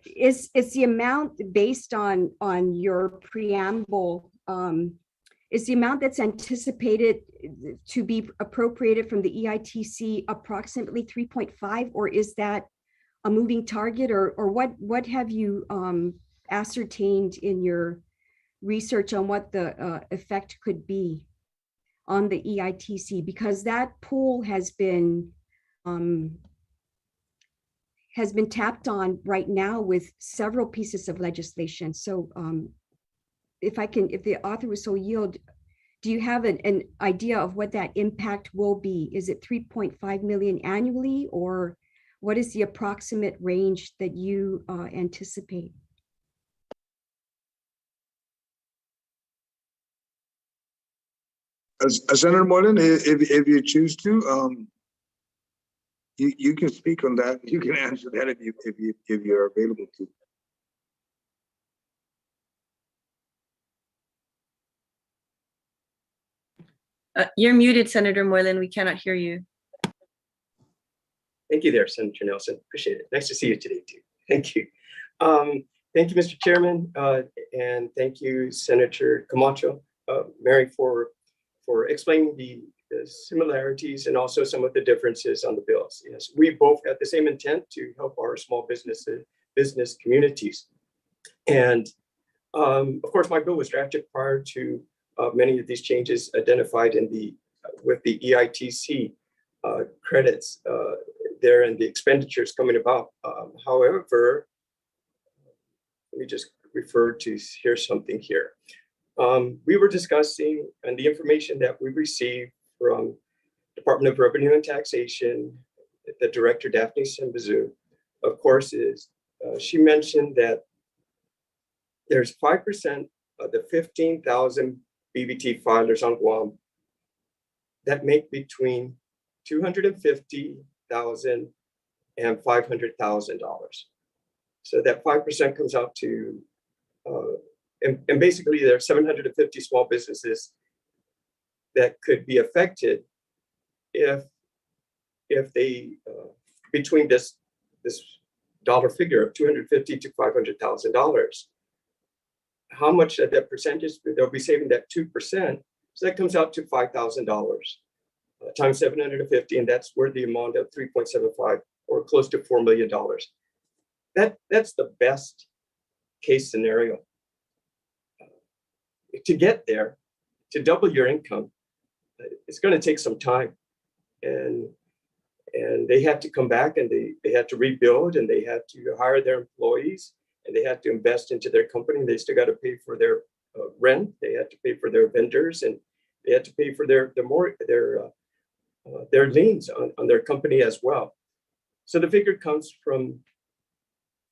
is the amount based on your preamble is the amount that's anticipated to be appropriated from the EITC approximately 3.5, or is that a moving target, or what have you ascertained in your research on what the effect could be on the EITC? Because that pool has been tapped on right now with several pieces of legislation. So if the author was so yield, do you have an idea of what that impact will be? Is it 3.5 million annually, or what is the approximate range that you anticipate? Senator Moylan, if you choose to, you can speak on that. You can answer that if you're available to. You're muted, Senator Moylan. We cannot hear you. Thank you there, Senator Nelson. Appreciate it. Nice to see you today, too. Thank you. Thank you, Mr. Chairman, and thank you, Senator Camacho, Mary, for explaining the similarities and also some of the differences on the bills. Yes, we both had the same intent to help our small business communities. And of course, my bill was drafted prior to many of these changes identified in with the EITC credits there and the expenditures coming about. However, let me just refer to something here. We were discussing, and the information that we received from Department of Revenue and Taxation, the Director Daphne Simbazu, of course, she mentioned that there's 5% of the 15,000 BBT filers on Guam that make between $250,000 and $500,000. So that 5% comes out to, and basically there are 750 small businesses that could be affected if they, between this dollar figure of $250,000 to $500,000. How much of that percentage they'll be saving? That 2%. So that comes out to $5,000 times 750, and that's where the amount of 3.75 or close to $4 million. That's the best case scenario. To get there, to double your income, it's going to take some time, and they had to come back, and they had to rebuild, and they had to hire their employees, and they had to invest into their company. They still got to pay for their rent. They had to pay for their vendors, and they had to pay for their liens on their company as well. So the figure comes from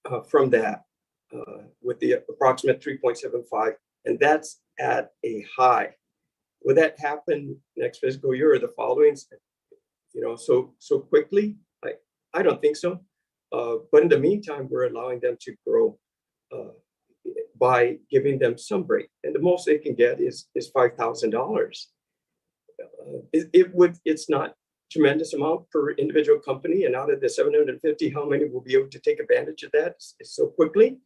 that with the approximate 3.75, and that's at a high. Will that happen next fiscal year or the following? So quickly? I don't think so. But in the meantime, we're allowing them to grow by giving them some break, and the most they can get is $5,000. It's not tremendous amount per individual company, and out of the 750, how many will be able to take advantage of that so quickly?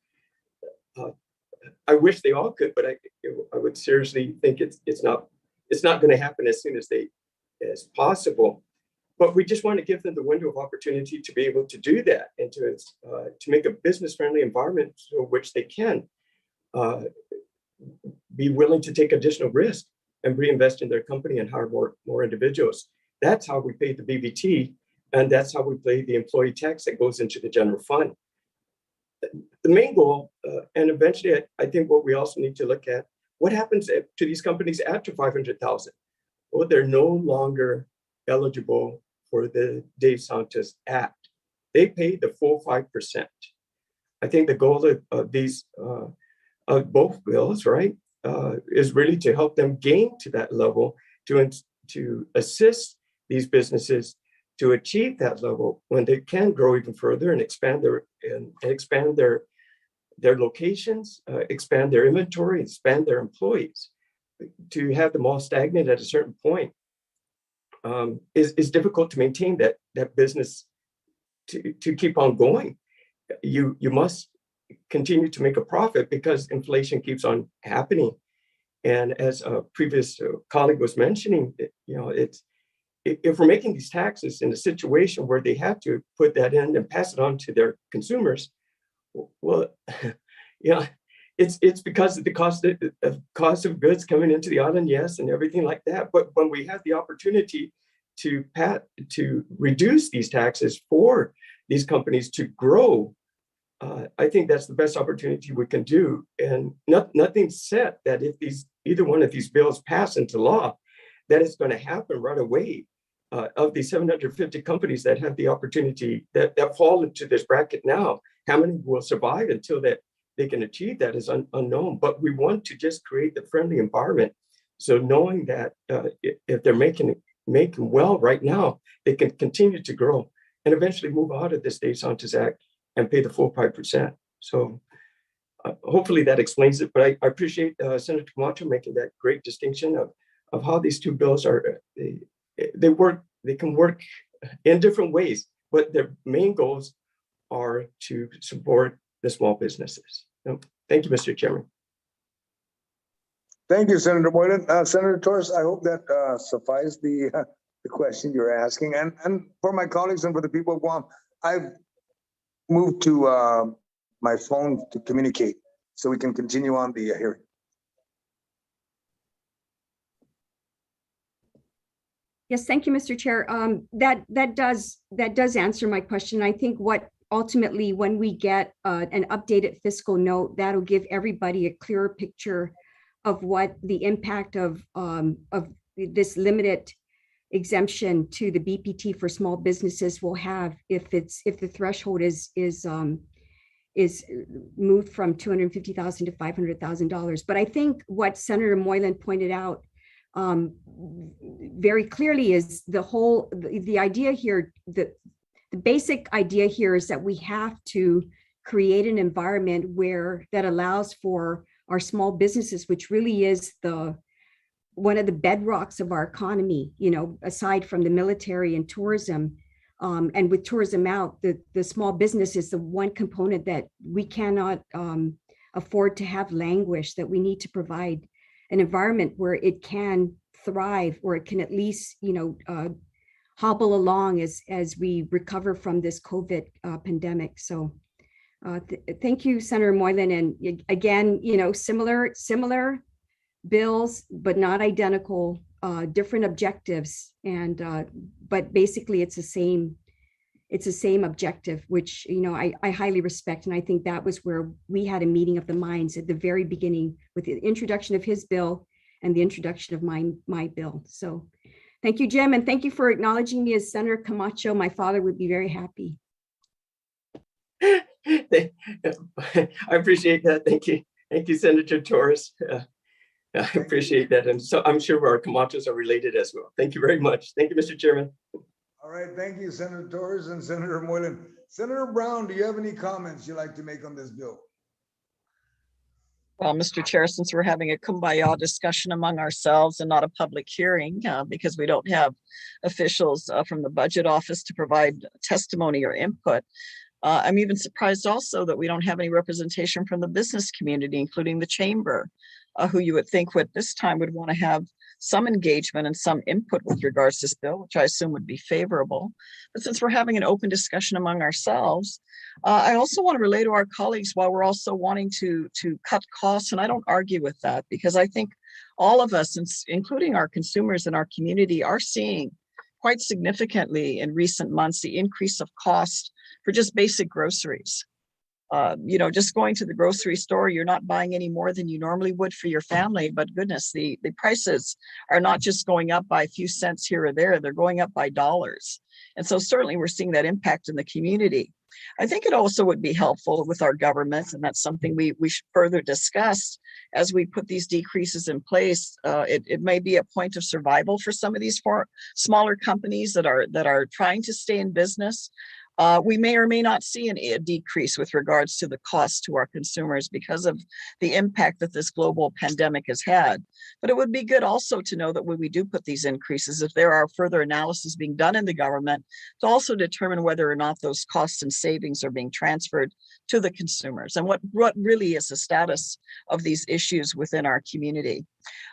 I wish they all could, but I would seriously think it's not going to happen as soon as possible. But we just want to give them the window of opportunity to be able to do that, and to make a business-friendly environment so which they can be willing to take additional risk and reinvest in their company and hire more individuals. That's how we pay the BBT, and that's how we pay the employee tax that goes into the general fund. The main goal, and eventually I think what we also need to look at, what happens to these companies after 500,000? Well, they're no longer eligible for the Dave Santos Act. They pay the full 5%. I think the goal of these, of both bills, right, is really to help them gain to that level, to assist these businesses to achieve that level when they can grow even further and expand their locations, expand their inventory, expand their employees. To have them all stagnant at a certain point is difficult to maintain that business to keep on going. You must continue to make a profit because inflation keeps on happening. And as a previous colleague was mentioning, if we're making these taxes in a situation where they have to put that in and pass it on to their consumers, well, it's because of the cost of goods coming into the island, yes, and everything like that. But when we have the opportunity to reduce these taxes for these companies to grow, I think that's the best opportunity we can do. And nothing's set that if either one of these bills pass into law, that it's going to happen right away. Of the 750 companies that have the opportunity that fall into this bracket now, how many will survive until that they can achieve that is unknown. But we want to just create the friendly environment. So knowing that if they're making well right now, they can continue to grow and eventually move out of the State Sanchez Act and pay the full 5%. So hopefully that explains it. But I appreciate Senator Camacho making that great distinction of how these two bills are. They can work in different ways, but their main goals are to support the small businesses. So, thank you, Mr. Chairman. Thank you, Senator Moylan. Senator Torres, I hope that suffices the question you're asking. And for my colleagues and for the people of Guam, I've moved to my phone to communicate so we can continue on the hearing. Yes, thank you, Mr. Chair. That does answer my question. I think what ultimately, when we get an updated fiscal note, that'll give everybody a clearer picture of what the impact of this limited exemption to the BPT for small businesses will have if the threshold is moved from $250,000 to $500,000. But I think what Senator Moylan pointed out very clearly is the idea here, the basic idea here is that we have to create an environment that allows for our small businesses, which really is one of the bedrocks of our economy, aside from the military and tourism. And with tourism out, the small business is the one component that we cannot afford to have languish, that we need to provide an environment where it can thrive, or it can at least, hobble along as we recover from this COVID pandemic. So thank you, Senator Moylan. And again, similar bills, but not identical, different objectives. And but basically it's the same objective, which, I highly respect. And I think that was where we had a meeting of the minds at the very beginning with the introduction of his bill and the introduction of my bill. So thank you, Jim. And thank you for acknowledging me as Senator Camacho. My father would be very happy. I appreciate that. Thank you. Thank you, Senator Torres. I appreciate that. And so I'm sure our Camachos are related as well. Thank you very much. Thank you, Mr. Chairman. All right. Thank you, Senator Torres and Senator Moylan. Senator Brown, do you have any comments you'd like to make on this bill? Well, Mr. Chair, since we're having a kumbaya discussion among ourselves and not a public hearing, because we don't have officials from the budget office to provide testimony or input, I'm even surprised also that we don't have any representation from the business community, including the chamber, who you would think would this time would want to have some engagement and some input with regards to this bill, which I assume would be favorable. But since we're having an open discussion among ourselves, I also want to relay to our colleagues while we're also wanting to cut costs, and I don't argue with that, because I think all of us, including our consumers and our community, are seeing quite significantly in recent months the increase of cost for just basic groceries. Just going to the grocery store, you're not buying any more than you normally would for your family, but goodness, the prices are not just going up by a few cents here or there, they're going up by dollars. And so certainly we're seeing that impact in the community. I think it also would be helpful with our government, and that's something we should further discuss as we put these decreases in place. It may be a point of survival for some of these smaller companies that are trying to stay in business. We may or may not see a decrease with regards to the cost to our consumers because of the impact that this global pandemic has had. But it would be good also to know that when we do put these increases, if there are further analysis being done in the government, to also determine whether or not those costs and savings are being transferred to the consumers, and what really is the status of these issues within our community.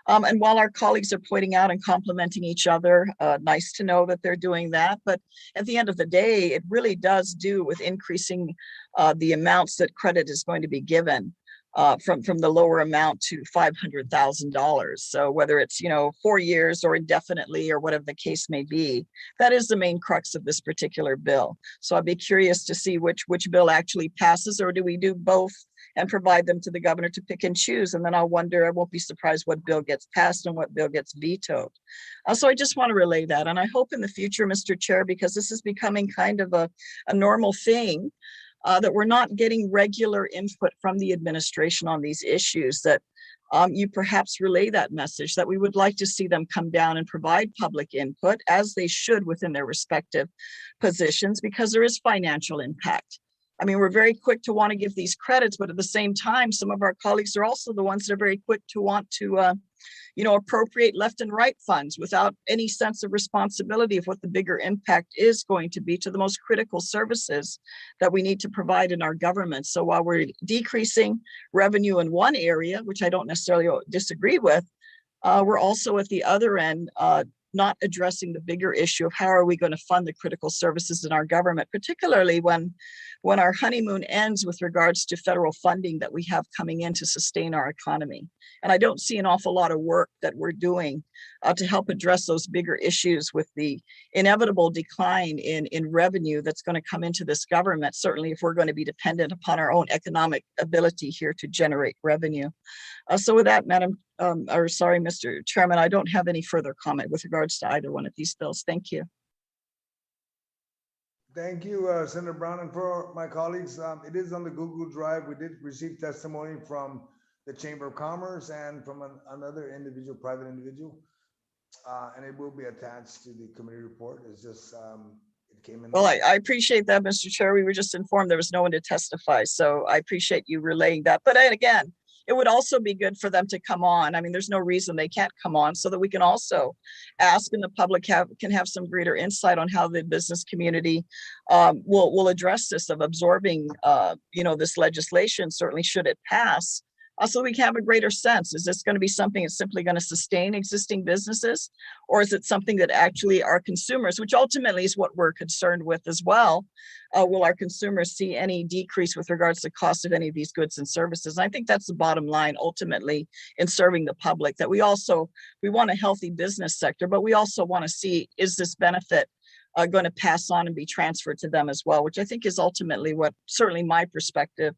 And while our colleagues are pointing out and complimenting each other, nice to know that they're doing that. But at the end of the day, it really does do with increasing the amounts that credit is going to be given. From the lower amount to $500,000. So whether it's 4 years or indefinitely or whatever the case may be, that is the main crux of this particular bill. So I'd be curious to see which bill actually passes, or do we do both and provide them to the governor to pick and choose? And then I won't be surprised what bill gets passed and what bill gets vetoed. So I just want to relay that, and I hope in the future, Mr. Chair, because this is becoming kind of a normal thing. That we're not getting regular input from the administration on these issues, that you perhaps relay that message, that we would like to see them come down and provide public input, as they should within their respective positions, because there is financial impact. I mean, we're very quick to want to give these credits, but at the same time, some of our colleagues are also the ones that are very quick to want to appropriate left and right funds without any sense of responsibility of what the bigger impact is going to be to the most critical services that we need to provide in our government. So while we're decreasing revenue in one area, which I don't necessarily disagree with, we're also at the other end not addressing the bigger issue of how are we going to fund the critical services in our government, particularly when our honeymoon ends with regards to federal funding that we have coming in to sustain our economy. And I don't see an awful lot of work that we're doing to help address those bigger issues with the inevitable decline in revenue that's going to come into this government, certainly if we're going to be dependent upon our own economic ability here to generate revenue. So with that, Mr. Chairman, I don't have any further comment with regards to either one of these bills. Thank you. Thank you, Senator Brown. And for my colleagues, it is on the Google Drive. We did receive testimony from the Chamber of Commerce and from another individual, private individual. And it will be attached to the committee report. It's just, it came in. Well, I appreciate that, Mr. Chair. We were just informed there was no one to testify. So I appreciate you relaying that. But again, it would also be good for them to come on. I mean, there's no reason they can't come on, so that we can also ask and the public can have some greater insight on how the business community will address this of absorbing, this legislation, certainly should it pass. So we can have a greater sense. Is this going to be something that's simply going to sustain existing businesses? Or is it something that actually our consumers, which ultimately is what we're concerned with as well, will our consumers see any decrease with regards to the cost of any of these goods and services? And I think that's the bottom line ultimately in serving the public, that we want a healthy business sector, but we also want to see, is this benefit going to pass on and be transferred to them as well, which I think is ultimately what, certainly my perspective,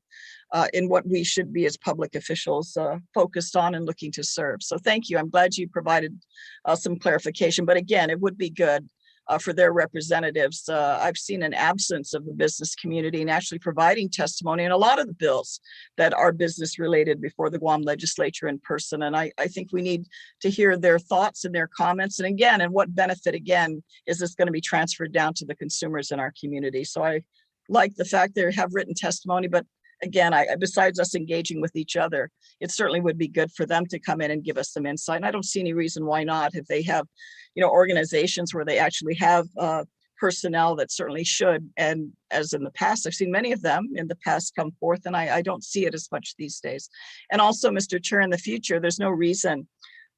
in what we should be as public officials focused on and looking to serve. So thank you. I'm glad you provided some clarification. But again, it would be good for their representatives. I've seen an absence of the business community and actually providing testimony in a lot of the bills that are business related before the Guam legislature in person. And I think we need to hear their thoughts and their comments. And again, and what benefit, again, is this going to be transferred down to the consumers in our community? So I like the fact they have written testimony, but again, besides us engaging with each other, it certainly would be good for them to come in and give us some insight. And I don't see any reason why not, if they have, organizations where they actually have personnel that certainly should. And as in the past, I've seen many of them in the past come forth, and I don't see it as much these days. And also, Mr. Chair, in the future, there's no reason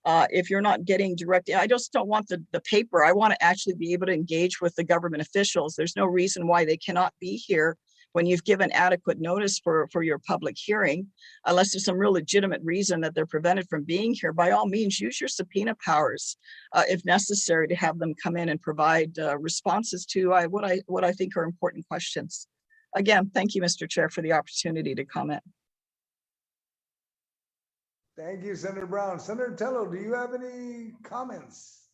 if you're not getting direct, I just don't want the paper. I want to actually be able to engage with the government officials. There's no reason why they cannot be here when you've given adequate notice for your public hearing, unless there's some real legitimate reason that they're prevented from being here. By all means, use your subpoena powers if necessary to have them come in and provide responses to what I think are important questions. Again, thank you, Mr. Chair, for the opportunity to comment. Thank you, Senator Brown. Senator Tello, do you have any comments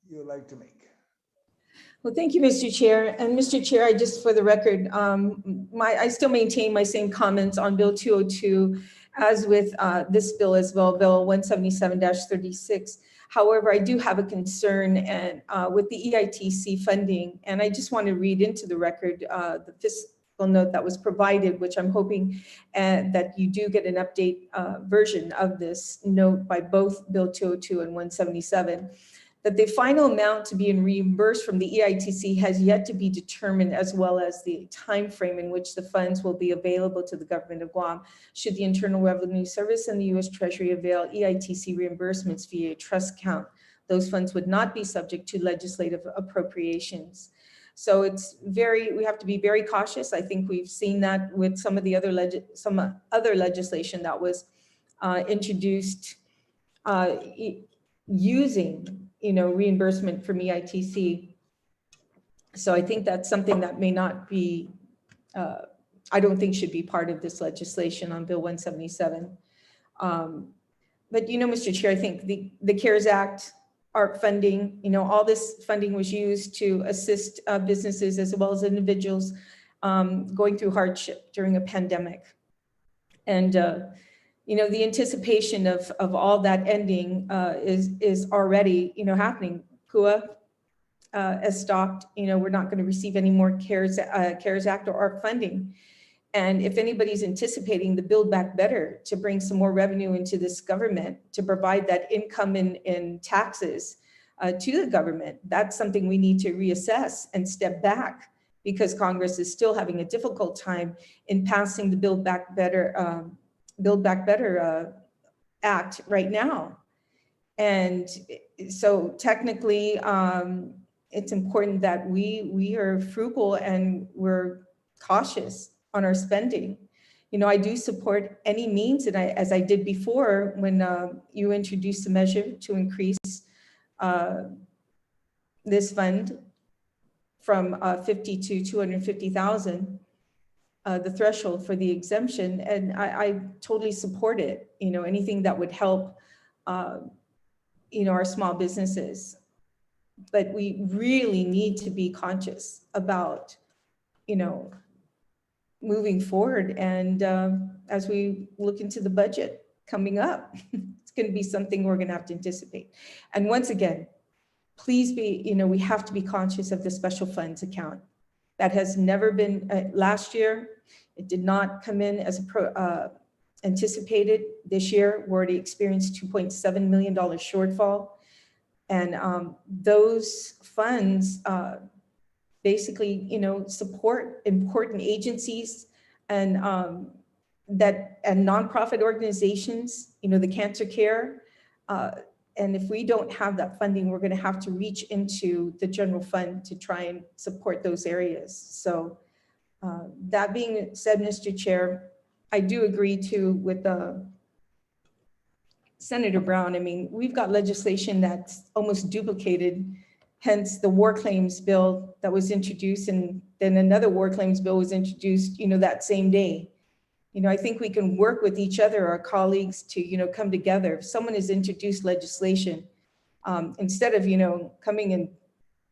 you would like to make? Well, thank you, Mr. Chair. And Mr. Chair, I just, for the record, I still maintain my same comments on Bill 202 as with this bill as well, Bill 177-36. However, I do have a concern and with the EITC funding, and I just want to read into the record the fiscal note that was provided, which I'm hoping that you do get an update version of this note by both Bill 202 and 177. that the final amount to be reimbursed from the EITC has yet to be determined, as well as the time frame in which the funds will be available to the government of Guam should the Internal Revenue Service and the U.S. Treasury avail EITC reimbursements via a trust account. Those funds would not be subject to legislative appropriations. So we have to be very cautious. I think we've seen that with some of the other legislation that was introduced using, reimbursement from EITC. So I think that's something that may not be, I don't think should be part of this legislation on Bill 177. But, Mr. Chair, I think the CARES Act, ARP funding, all this funding was used to assist businesses as well as individuals going through hardship during a pandemic. And, the anticipation of all that ending is already, happening. PUA has stopped. We're not going to receive any more CARES Act or ARP funding. And if anybody's anticipating the Build Back Better to bring some more revenue into this government, to provide that income in taxes to the government, that's something we need to reassess and step back, because Congress is still having a difficult time in passing the Build Back Better Act right now. And so technically, it's important that we are frugal and we're cautious on our spending. I do support any means, and as I did before when you introduced the measure to increase this fund from 50 to 250,000, the threshold for the exemption, and I totally support it. Anything that would help, our small businesses. But we really need to be conscious about, moving forward. And as we look into the budget coming up, it's going to be something we're going to have to anticipate. And once again, please be, we have to be conscious of the special funds account. That has never been, last year, it did not come in as anticipated. This year, we already experienced $2.7 million shortfall. And those funds basically, support important agencies and nonprofit organizations, the cancer care. And if we don't have that funding, we're going to have to reach into the general fund to try and support those areas. So that being said, Mr. Chair, I do agree with Senator Brown. I mean, we've got legislation that's almost duplicated, hence the war claims bill that was introduced, and then another war claims bill was introduced, that same day. I think we can work with each other, our colleagues, to, come together. If someone has introduced legislation, instead of, coming and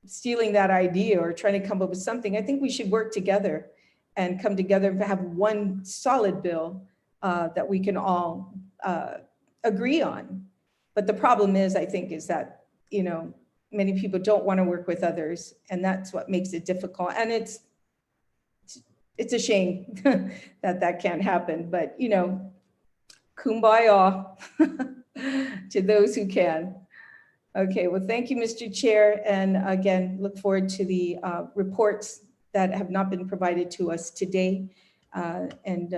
stealing that idea or trying to come up with something, I think we should work together and come together and have one solid bill that we can all agree on. But the problem is, I think, is that, many people don't want to work with others, and that's what makes it difficult. And it's a shame that can't happen, but kumbaya to those who can. Okay, well, thank you, Mr. Chair. And again, look forward to the reports that have not been provided to us today. And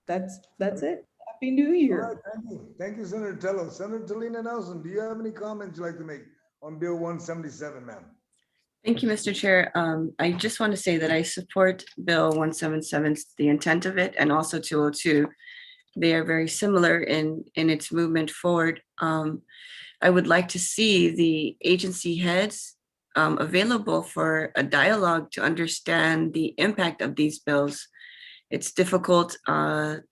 that's it. Happy New Year. All right, thank you. Thank you, Senator Tello. Senator Talina Nelson, do you have any comments you'd like to make on Bill 177, ma'am? Thank you, Mr. Chair. I just want to say that I support Bill 177, the intent of it, and also 202. They are very similar in its movement forward. I would like to see the agency heads available for a dialogue to understand the impact of these bills. It's difficult to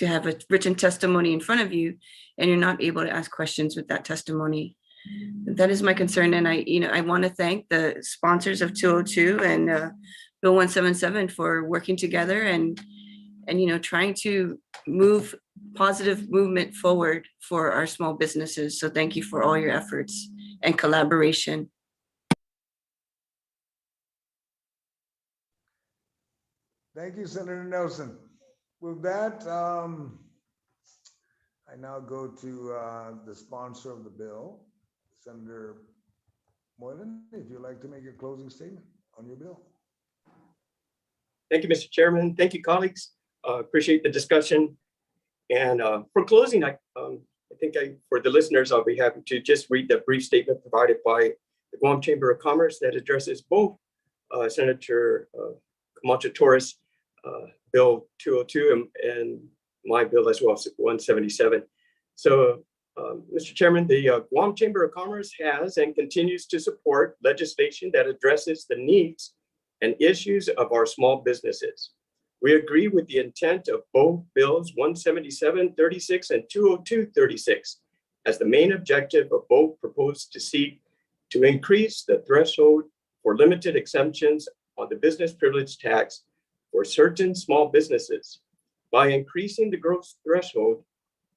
have a written testimony in front of you and you're not able to ask questions with that testimony. That is my concern. And I want to thank the sponsors of 202 and Bill 177 for working together and trying to move positive movement forward for our small businesses. So thank you for all your efforts and collaboration. Thank you, Senator Nelson. With that, I now go to the sponsor of the bill, Senator Moylan, if you'd like to make your closing statement on your bill. Thank you, Mr. Chairman. Thank you, colleagues. Appreciate the discussion. And for closing, for the listeners, I'll be happy to just read the brief statement provided by the Guam Chamber of Commerce that addresses both Senator Camacho Torres Bill 202 and my bill as well, 177. So, Mr. Chairman, the Guam Chamber of Commerce has and continues to support legislation that addresses the needs and issues of our small businesses. We agree with the intent of both bills 177-36 and 202-36 as the main objective of both proposed to seek to increase the threshold for limited exemptions on the business privilege tax for certain small businesses. By increasing the gross threshold,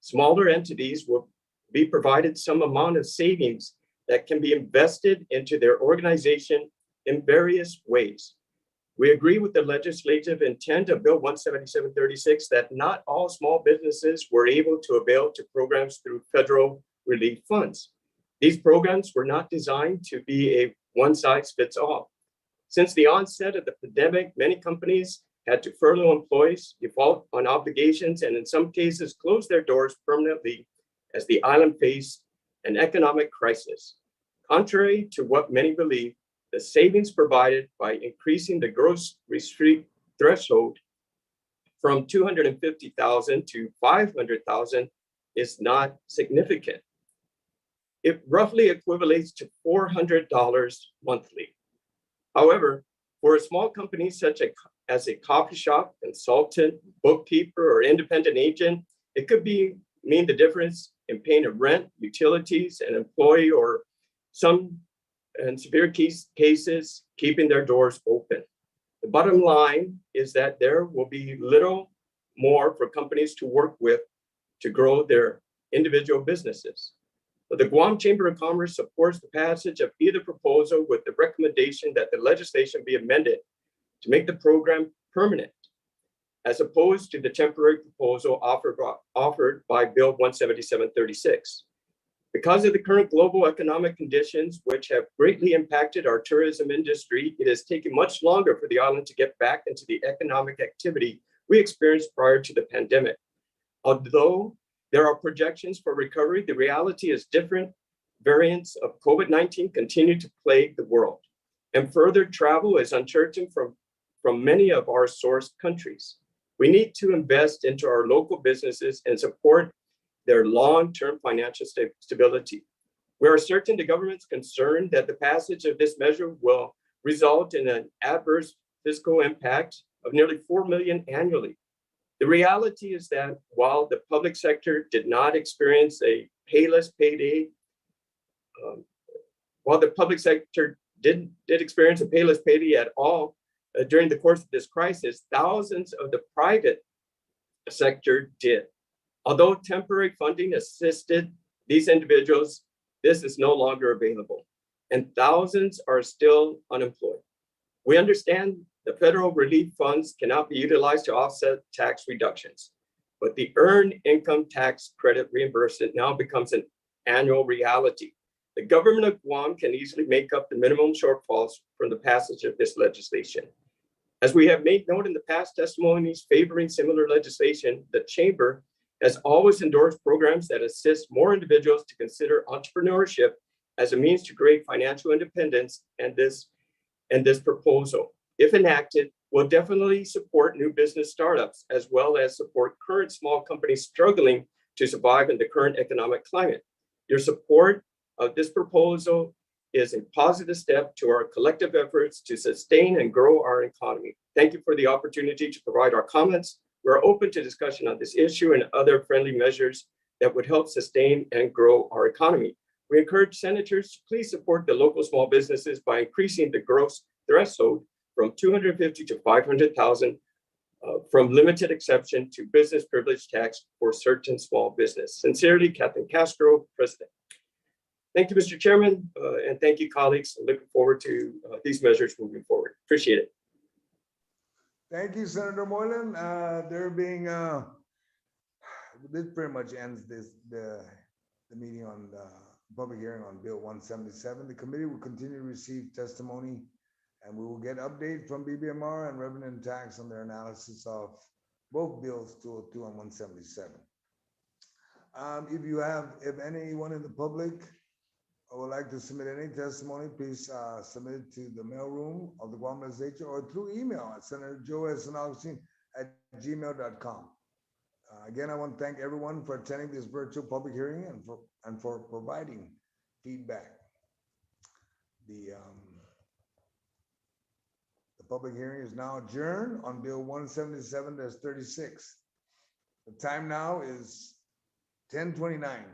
smaller entities will be provided some amount of savings that can be invested into their organization in various ways. We agree with the legislative intent of Bill 177-36 that not all small businesses were able to avail to programs through federal relief funds. These programs were not designed to be a one-size-fits-all. Since the onset of the pandemic, many companies had to furlough employees, default on obligations, and in some cases close their doors permanently as the island faced an economic crisis. Contrary to what many believe, the savings provided by increasing the gross restrict threshold from $250,000 to $500,000 is not significant. It roughly equivalates to $400 monthly. However, for a small company such as a coffee shop, consultant, bookkeeper, or independent agent, it could mean the difference in paying of rent, utilities, an employee, or some in severe cases, keeping their doors open. The bottom line is that there will be little more for companies to work with to grow their individual businesses. But the Guam Chamber of Commerce supports the passage of either proposal with the recommendation that the legislation be amended to make the program permanent, as opposed to the temporary proposal offered by Bill 177-36. Because of the current global economic conditions, which have greatly impacted our tourism industry, it has taken much longer for the island to get back into the economic activity we experienced prior to the pandemic. Although there are projections for recovery, the reality is different variants of COVID-19 continue to plague the world, and further travel is uncertain from many of our source countries. We need to invest into our local businesses and support their long-term financial stability. We are certain the government's concerned that the passage of this measure will result in an adverse fiscal impact of nearly $4 million annually. The reality is that while the public sector did not experience a payless payday, did experience a payless payday at all during the course of this crisis, thousands of the private sector did. Although temporary funding assisted these individuals, this is no longer available, and thousands are still unemployed. We understand the federal relief funds cannot be utilized to offset tax reductions, but the earned income tax credit reimbursement now becomes an annual reality. The government of Guam can easily make up the minimum shortfalls from the passage of this legislation. As we have made known in the past testimonies favoring similar legislation, the Chamber has always endorsed programs that assist more individuals to consider entrepreneurship as a means to create financial independence, and this proposal, if enacted, will definitely support new business startups as well as support current small companies struggling to survive in the current economic climate. Your support of this proposal is a positive step to our collective efforts to sustain and grow our economy. Thank you for the opportunity to provide our comments. We're open to discussion on this issue and other friendly measures that would help sustain and grow our economy. We encourage senators to please support the local small businesses by increasing the gross threshold from $250,000 to $500,000 from limited exception to business privilege tax for certain small business. Sincerely, Captain Castro, President. Thank you, Mr. Chairman, and thank you, colleagues. I'm looking forward to these measures moving forward. Appreciate it. Thank you, Senator Moylan. This pretty much ends the meeting on public hearing on Bill 177. The committee will continue to receive testimony and we will get updates from BBMR and Revenue and Tax on their analysis of both bills 202 and 177. If anyone in the public would like to submit any testimony, please submit it to the mailroom of the Guam Legislature or through email at Senator Joe S. and Augustine @gmail.com. Again, I want to thank everyone for attending this virtual public hearing and for providing feedback. The public hearing is now adjourned on Bill 177-36. The time now is 10:29.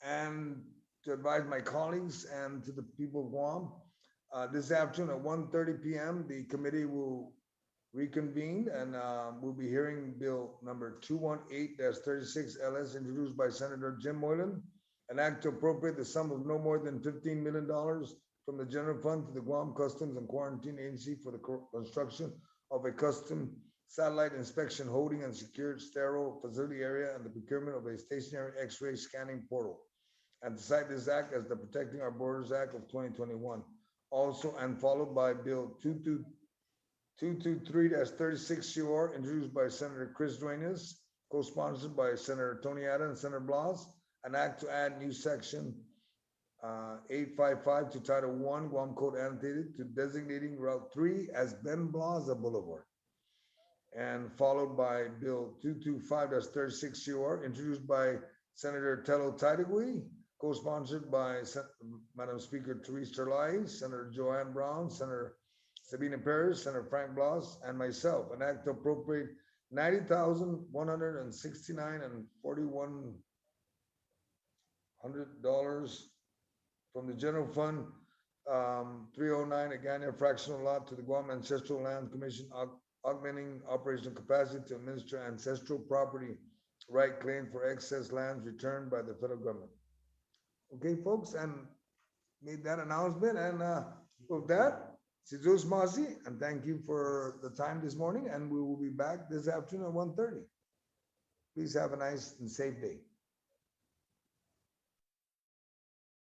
And to advise my colleagues and to the people of Guam, this afternoon at 1:30 p.m., the committee will reconvene and we'll be hearing Bill number 218-36 LS introduced by Senator Jim Moylan, an act to appropriate the sum of no more than $15 million from the general fund to the Guam Customs and Quarantine Agency for the construction of a custom satellite inspection holding and secured sterile facility area and the procurement of a stationary X-ray scanning portal. And to cite this act as the Protecting Our Borders Act of 2021. Also, and followed by Bill 223-36 COR introduced by Senator Chris Dueñas, co-sponsored by Senator Tony Adams and Senator Blas, an act to add new section 855 to Title 1 Guam Code Annotated to designating Route 3 as Ben Blaza Boulevard. And followed by Bill 225-36 COR introduced by Senator Terlaje, co-sponsored by Madam Speaker Therese Terlaje, Senator Joanne Brown, Senator Sabina Perez, Senator Frank Blas, and myself, an act to appropriate $90,169 and $4,100 from the general fund 309 Agania fractional lot to the Guam Ancestral Land Commission, augmenting operational capacity to administer ancestral property right claim for excess lands returned by the federal government. Okay, folks, and made that announcement, and with that, Sidus Masi, and thank you for the time this morning, and we will be back this afternoon at 1:30. Please have a nice and safe day.